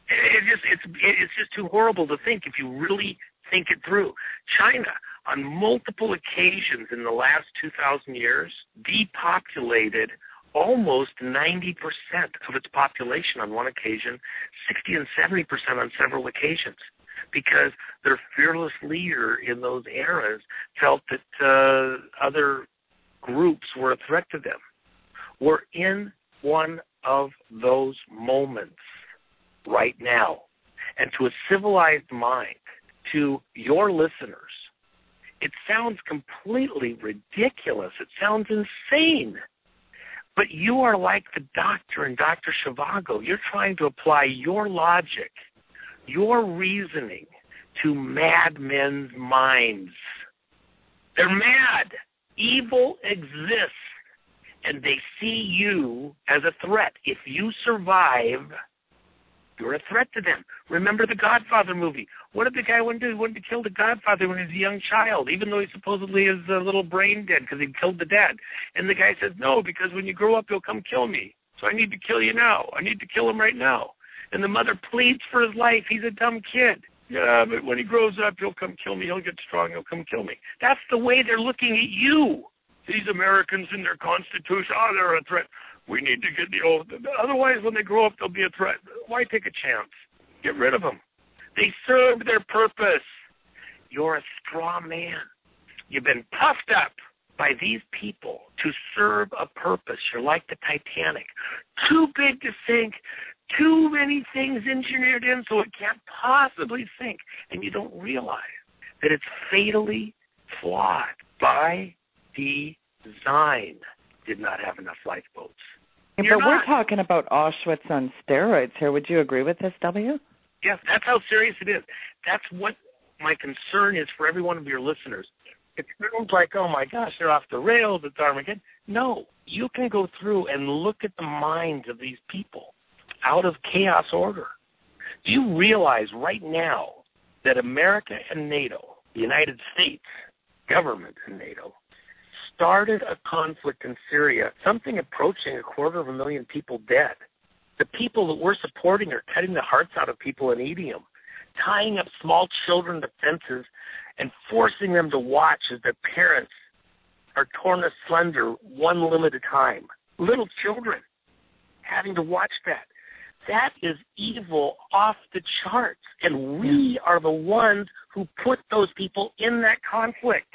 It's just too horrible to think if you really think it through. China, on multiple occasions in the last 2,000 years, depopulated almost 90% of its population on one occasion, 60 and 70% on several occasions, because their fearless leader in those eras felt that other groups were a threat to them. We're in one of those moments right now. And to a civilized mind, to your listeners, it sounds completely ridiculous. It sounds insane. But you are like the doctor in Dr. Zhivago. You're trying to apply your logic, your reasoning to madmen's minds. They're mad. Evil exists, and they see you as a threat. If you survive, you're a threat to them. Remember the Godfather movie. What did the guy want to do? He wanted to kill the Godfather when he was a young child, even though he supposedly is a little brain dead because he killed the dad. And the guy says, no, because when you grow up, you'll come kill me. So I need to kill you now. I need to kill him right now. And the mother pleads for his life. He's a dumb kid. Yeah, but when he grows up, he'll come kill me. He'll get strong. He'll come kill me. That's the way they're looking at you. These Americans in their Constitution, they're a threat. We need to get the oath. Otherwise, when they grow up, they'll be a threat. Why take a chance? Get rid of them. They serve their purpose. You're a straw man. You've been puffed up by these people to serve a purpose. You're like the Titanic. Too big to sink. Too many things engineered in so it can't possibly sink. And you don't realize that it's fatally flawed by design. Did not have enough lifeboats. Yeah, but we're talking about Auschwitz on steroids here. Would you agree with this, W? Yes, that's how serious it is. That's what my concern is for every one of your listeners. It sounds like, oh my gosh, they're off the rails, it's Armageddon. No, you can go through and look at the minds of these people out of chaos order. Do you realize right now that America and NATO, the United States government and NATO, started a conflict in Syria, something approaching 250,000 people dead. The people that we're supporting are cutting the hearts out of people and eating them, tying up small children to fences and forcing them to watch as their parents are torn asunder one limb at a time. Little children having to watch that. That is evil off the charts, and we are the ones who put those people in that conflict.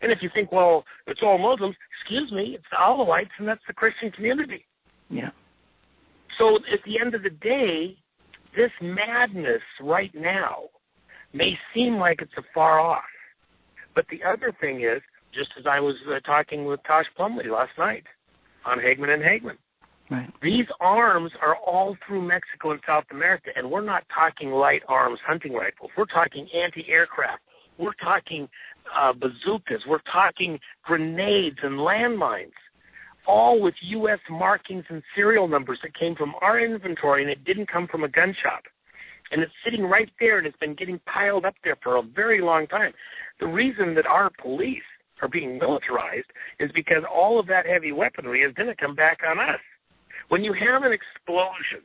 And if you think, well, it's all Muslims, excuse me, it's the Alawites, and that's the Christian community. Yeah. So at the end of the day, this madness right now may seem like it's afar off. But the other thing is, just as I was talking with Tosh Plumley last night on Hagman and Hagman, right. These arms are all through Mexico and South America, and we're not talking light arms hunting rifles. We're talking anti-aircraft. We're talking bazookas. We're talking grenades and landmines, all with U.S. markings and serial numbers that came from our inventory, and it didn't come from a gun shop. And it's sitting right there, and it's been getting piled up there for a very long time. The reason that our police are being militarized is because all of that heavy weaponry is going to come back on us. When you have an explosion,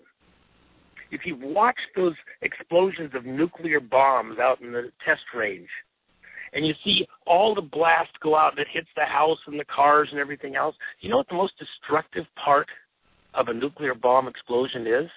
if you've watched those explosions of nuclear bombs out in the test range, and you see all the blast go out that hits the house and the cars and everything else. You know what the most destructive part of a nuclear bomb explosion is?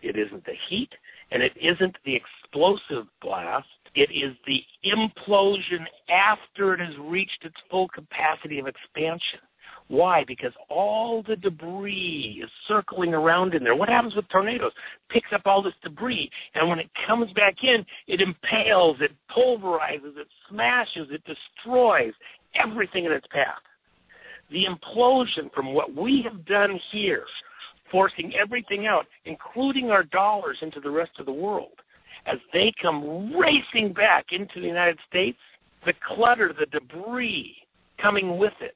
It isn't the heat, and it isn't the explosive blast. It is the implosion after it has reached its full capacity of expansion. Why? Because all the debris is circling around in there. What happens with tornadoes? Picks up all this debris, and when it comes back in, it impales, it pulverizes, it smashes, it destroys everything in its path. The implosion from what we have done here, forcing everything out, including our dollars, into the rest of the world, as they come racing back into the United States, the clutter, the debris coming with it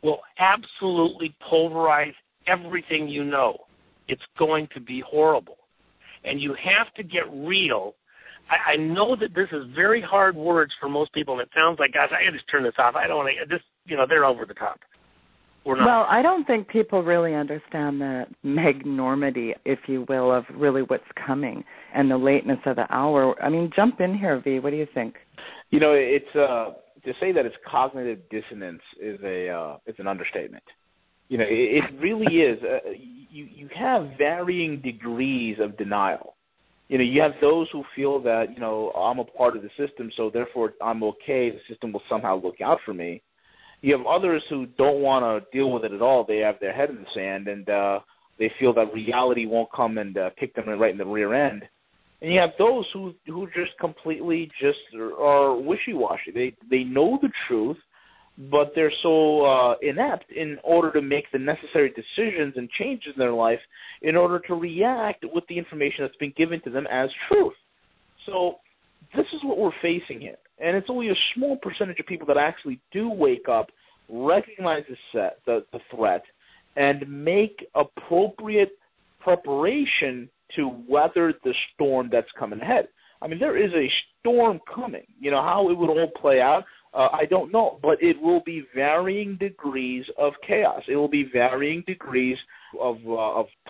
will absolutely pulverize everything you know. It's going to be horrible. And you have to get real. I know that this is very hard words for most people, and it sounds like, gosh, I got to just turn this off. I don't want to, this, they're over the top. We're not. Well, I don't think people really understand the megnormity, if you will, of really what's coming and the lateness of the hour. I mean, jump in here, V. What do you think? It's to say that it's cognitive dissonance is it's an understatement. It really is. You have varying degrees of denial. You have those who feel that I'm a part of the system, so therefore I'm okay. The system will somehow look out for me. You have others who don't want to deal with it at all. They have their head in the sand, and they feel that reality won't come and kick them right in the rear end. And you have those who just completely just are wishy-washy. They know the truth, but they're so inept in order to make the necessary decisions and changes in their life in order to react with the information that's been given to them as truth. So this is what we're facing here. And it's only a small percentage of people that actually do wake up, recognize the threat, and make appropriate preparation to weather the storm that's coming ahead. I mean, there is a storm coming. How it would all play out, I don't know. But it will be varying degrees of chaos. It will be varying degrees of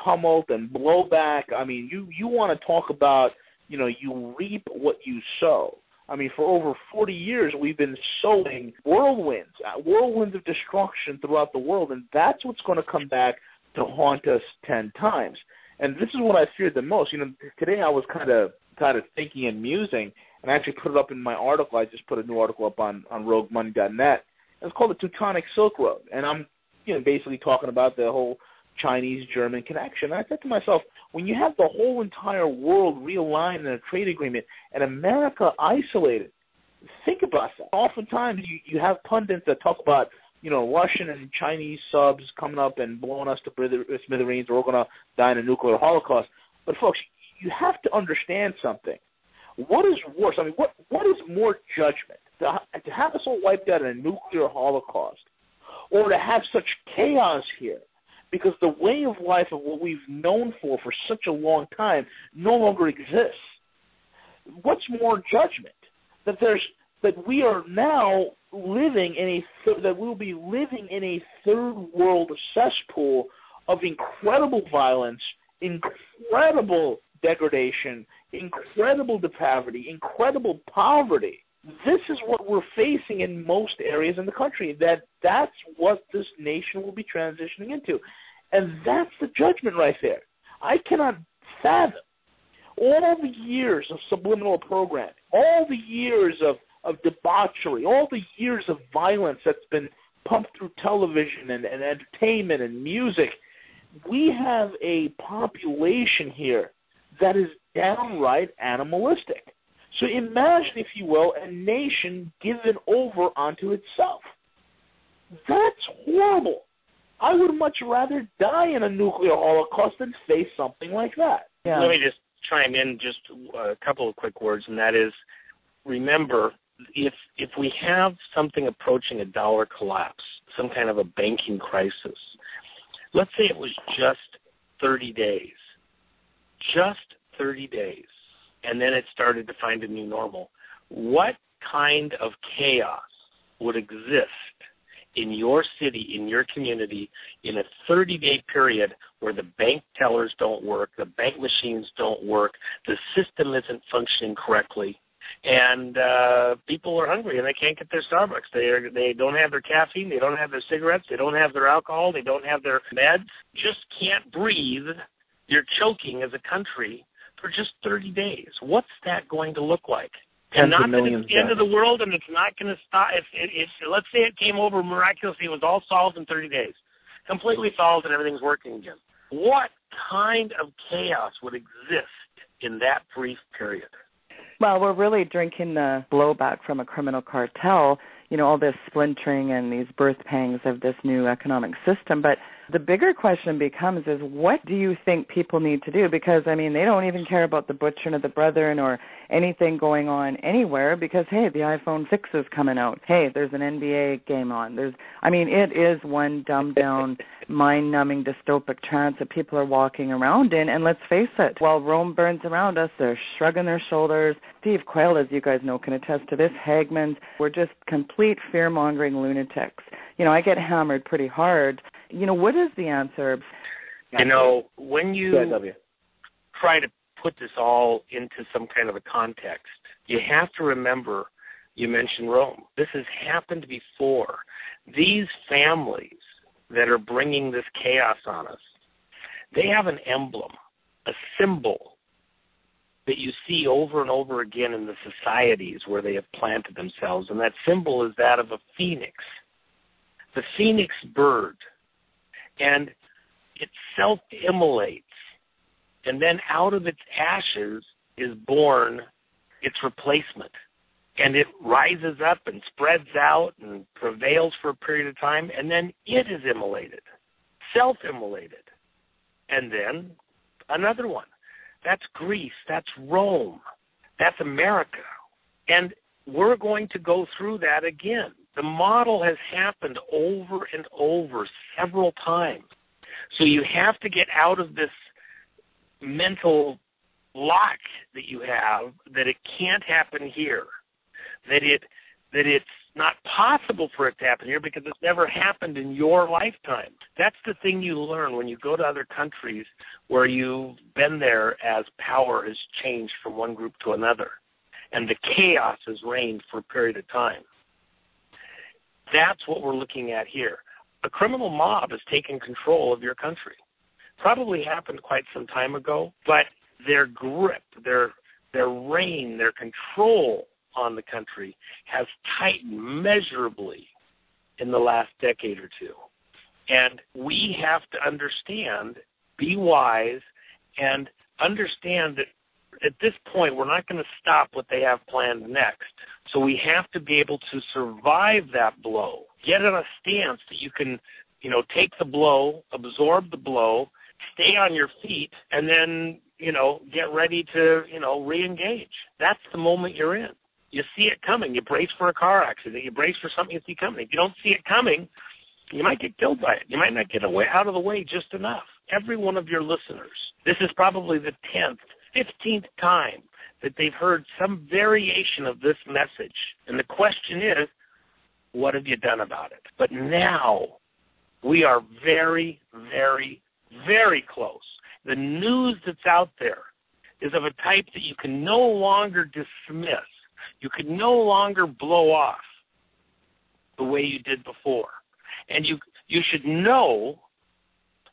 tumult and blowback. I mean, you want to talk about, you reap what you sow. I mean, for over 40 years, we've been sowing whirlwinds of destruction throughout the world, and that's what's going to come back to haunt us 10 times. And this is what I feared the most. Today I was kind of thinking and musing, and I actually put it up in my article. I just put a new article up on roguemoney.net. It's called the Teutonic Silk Road, and I'm basically talking about the whole Chinese-German connection. And I said to myself, when you have the whole entire world realigned in a trade agreement and America isolated, think about that. Oftentimes you have pundits that talk about, Russian and Chinese subs coming up and blowing us to smithereens, or we're going to die in a nuclear holocaust. But, folks, you have to understand something. What is worse? I mean, what is more judgment? To have us all wiped out in a nuclear holocaust, or to have such chaos here? Because the way of life of what we've known for such a long time no longer exists. What's more judgment? That we are now living that we'll be living in a third world cesspool of incredible violence, incredible degradation, incredible depravity, incredible poverty. This is what we're facing in most areas in the country. That's what this nation will be transitioning into. And that's the judgment right there. I cannot fathom all the years of subliminal programming, all the years of debauchery, all the years of violence that's been pumped through television and entertainment and music. We have a population here that is downright animalistic. So imagine, if you will, a nation given over onto itself. That's horrible. I would much rather die in a nuclear holocaust than face something like that. Yeah. Let me just chime in just a couple of quick words, and that is, remember, if we have something approaching a dollar collapse, some kind of a banking crisis, let's say it was just 30 days, and then it started to find a new normal. What kind of chaos would exist in your city, in your community, in a 30-day period where the bank tellers don't work, the bank machines don't work, the system isn't functioning correctly, And people are hungry, and they can't get their Starbucks. They don't have their caffeine. They don't have their cigarettes. They don't have their alcohol. They don't have their meds. Just can't breathe. You're choking as a country for just 30 days. What's that going to look like? And not that it's the end of the world, and it's not going to stop. If let's say it came over miraculously, it was all solved in 30 days, completely solved, and everything's working again. What kind of chaos would exist in that brief period? Well, we're really drinking the blowback from a criminal cartel, all this splintering and these birth pangs of this new economic system. But the bigger question becomes is, what do you think people need to do? Because, they don't even care about the butchering of the brethren or anything going on anywhere because, hey, the iPhone 6 is coming out. Hey, there's an NBA game on. It is one dumbed-down, mind-numbing, dystopic trance that people are walking around in. And let's face it, while Rome burns around us, they're shrugging their shoulders. Steve Quayle, as you guys know, can attest to this. Hagman's, we're just complete fear-mongering lunatics. I get hammered pretty hard. What is the answer? When you try to put this all into some kind of a context, you have to remember, you mentioned Rome. This has happened before. These families that are bringing this chaos on us, they have an emblem, a symbol that you see over and over again in the societies where they have planted themselves, and that symbol is that of a phoenix. The phoenix bird. And it self-immolates, and then out of its ashes is born its replacement. And it rises up and spreads out and prevails for a period of time, and then it is immolated, self-immolated. And then another one. That's Greece. That's Rome. That's America. And we're going to go through that again. The model has happened over and over several times. So you have to get out of this mental lock that you have that it can't happen here, that it's not possible for it to happen here because it's never happened in your lifetime. That's the thing you learn when you go to other countries where you've been there as power has changed from one group to another and the chaos has reigned for a period of time. That's what we're looking at here. A criminal mob has taken control of your country. Probably happened quite some time ago, but their grip, their reign, their control on the country has tightened measurably in the last decade or two. And we have to understand, be wise, and understand that at this point we're not going to stop what they have planned next. So we have to be able to survive that blow, get in a stance that you can, take the blow, absorb the blow, stay on your feet, and then, get ready to, re-engage. That's the moment you're in. You see it coming. You brace for a car accident. You brace for something you see coming. If you don't see it coming, you might get killed by it. You might not get out of the way just enough. Every one of your listeners, this is probably the 10th, 15th time that they've heard some variation of this message. And the question is, what have you done about it? But now we are very, very, very close. The news that's out there is of a type that you can no longer dismiss. You can no longer blow off the way you did before. And you should know,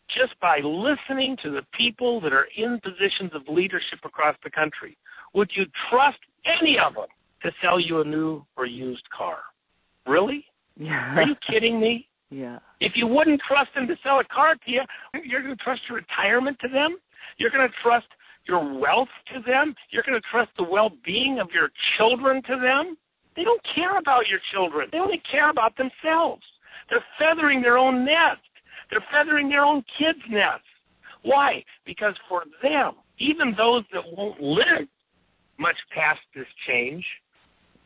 just by listening to the people that are in positions of leadership across the country, would you trust any of them to sell you a new or used car? Really? Yeah. Are you kidding me? Yeah. If you wouldn't trust them to sell a car to you, you're going to trust your retirement to them? You're going to trust your wealth to them? You're going to trust the well-being of your children to them? They don't care about your children. They only care about themselves. They're feathering their own nest. They're feathering their own kids' nests. Why? Because for them, even those that won't live much past this change,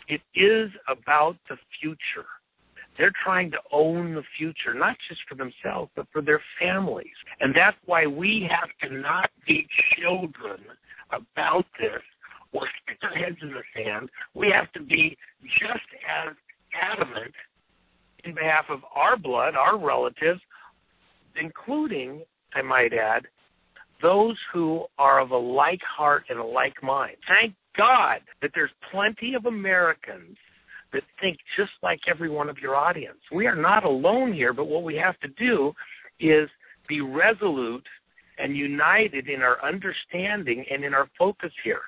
it is about the future. They're trying to own the future, not just for themselves, but for their families. And that's why we have to not be children about this or stick our heads in the sand. We have to be just as adamant in behalf of our blood, our relatives, including, I might add, those who are of a like heart and a like mind. Thank God that there's plenty of Americans that think just like every one of your audience. We are not alone here, but what we have to do is be resolute and united in our understanding and in our focus here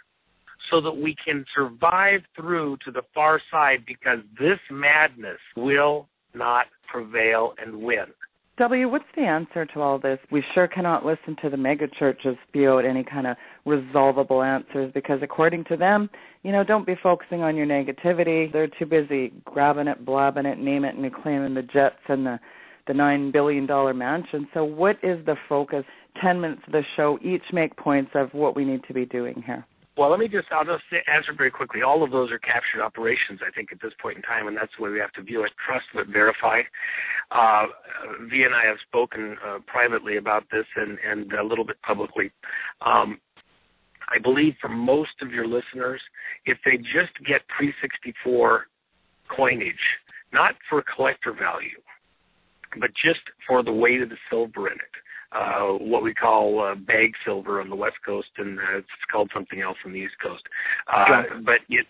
so that we can survive through to the far side, because this madness will not prevail and win. W, what's the answer to all this? We sure cannot listen to the mega churches spew out any kind of resolvable answers, because according to them, don't be focusing on your negativity. They're too busy grabbing it, blabbing it, name it, and claiming the jets and the $9 billion mansion. So what is the focus? 10 minutes of the show, each make points of what we need to be doing here. Well, I'll just answer very quickly. All of those are captured operations, I think, at this point in time, and that's the way we have to view it. Trust but verify. V and I have spoken privately about this and a little bit publicly. I believe for most of your listeners, if they just get pre-64 coinage, not for collector value, but just for the weight of the silver in it, what we call bag silver on the West Coast, and it's called something else on the East Coast. But it's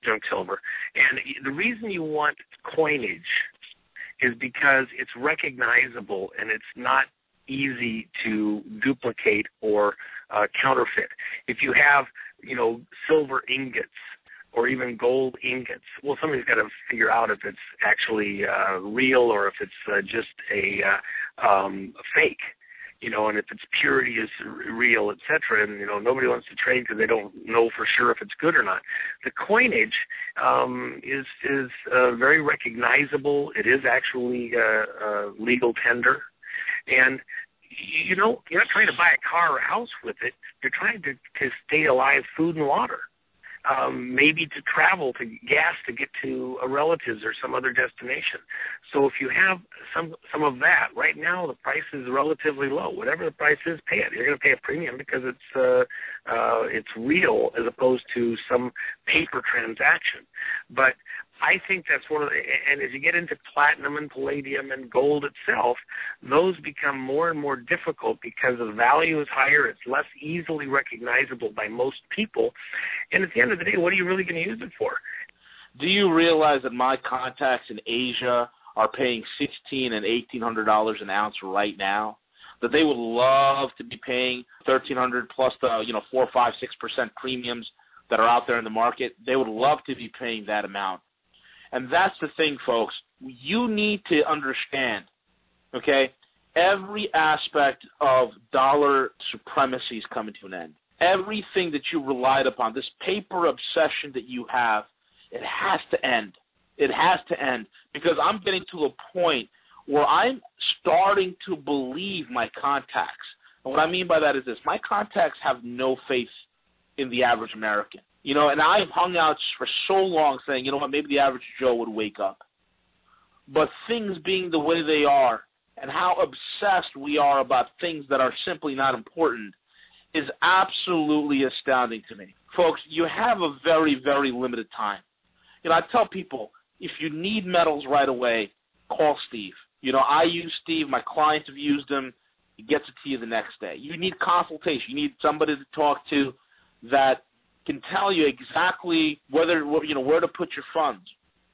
junk silver. And the reason you want coinage is because it's recognizable and it's not easy to duplicate or counterfeit. If you have, silver ingots or even gold ingots, well, somebody's got to figure out if it's actually real or if it's just a fake. And if its purity is real, et cetera, and, nobody wants to trade because they don't know for sure if it's good or not. The coinage is very recognizable. It is actually legal tender. And, you're not trying to buy a car or a house with it. You're trying to stay alive, food and water. Maybe to travel, to gas to get to a relative's or some other destination. So if you have some of that, right now the price is relatively low. Whatever the price is, pay it. You're going to pay a premium because it's real as opposed to some paper transaction. But I think that's one of the, and as you get into platinum and palladium and gold itself, those become more and more difficult because the value is higher. It's less easily recognizable by most people. And at the end of the day, what are you really going to use it for? Do you realize that my contacts in Asia are paying $1,600 and $1,800 an ounce right now? That they would love to be paying $1,300 plus the 4, 5, 6% premiums that are out there in the market. They would love to be paying that amount. And that's the thing, folks. You need to understand, okay, every aspect of dollar supremacy is coming to an end. Everything that you relied upon, this paper obsession that you have, it has to end. It has to end, because I'm getting to a point where I'm starting to believe my contacts. And what I mean by that is this. My contacts have no faith in the average American. And I've hung out for so long saying, maybe the average Joe would wake up. But things being the way they are and how obsessed we are about things that are simply not important is absolutely astounding to me. Folks, you have a very, very limited time. I tell people, if you need metals right away, call Steve. I use Steve. My clients have used him. He gets it to you the next day. You need consultation. You need somebody to talk to that can tell you exactly where to put your funds,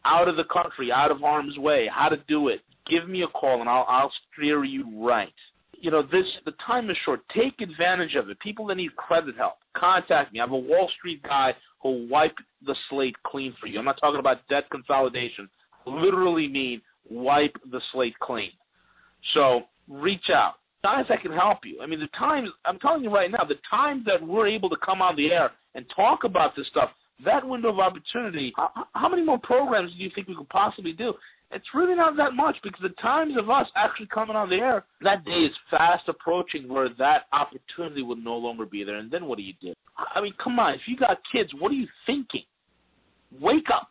out of the country, out of harm's way, how to do it. Give me a call and I'll steer you right. The time is short. Take advantage of it. People that need credit help, contact me. I'm a Wall Street guy who'll wipe the slate clean for you. I'm not talking about debt consolidation. I literally mean wipe the slate clean. So reach out. Guys that can help you. I mean, the times, I'm telling you right now, the times that we're able to come on the air and talk about this stuff, that window of opportunity, how many more programs do you think we could possibly do? It's really not that much, because the times of us actually coming on the air, that day is fast approaching where that opportunity will no longer be there. And then what do you do? I mean, come on. If you got kids, what are you thinking? Wake up.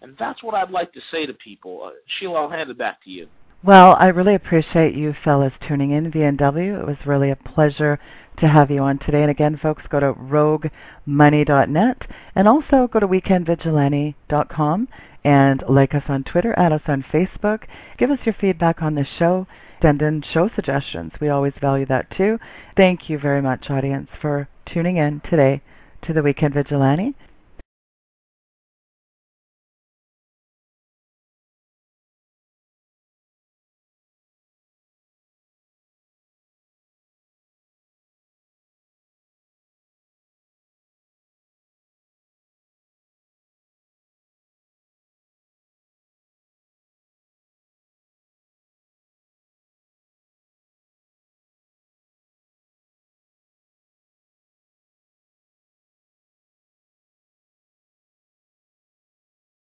And that's what I'd like to say to people. Sheila, I'll hand it back to you. Well, I really appreciate you fellas tuning in, VNW. It was really a pleasure to have you on today. And again, folks, go to roguemoney.net and also go to weekendvigilante.com and like us on Twitter, add us on Facebook. Give us your feedback on the show. Send in show suggestions. We always value that too. Thank you very much, audience, for tuning in today to the Weekend Vigilante.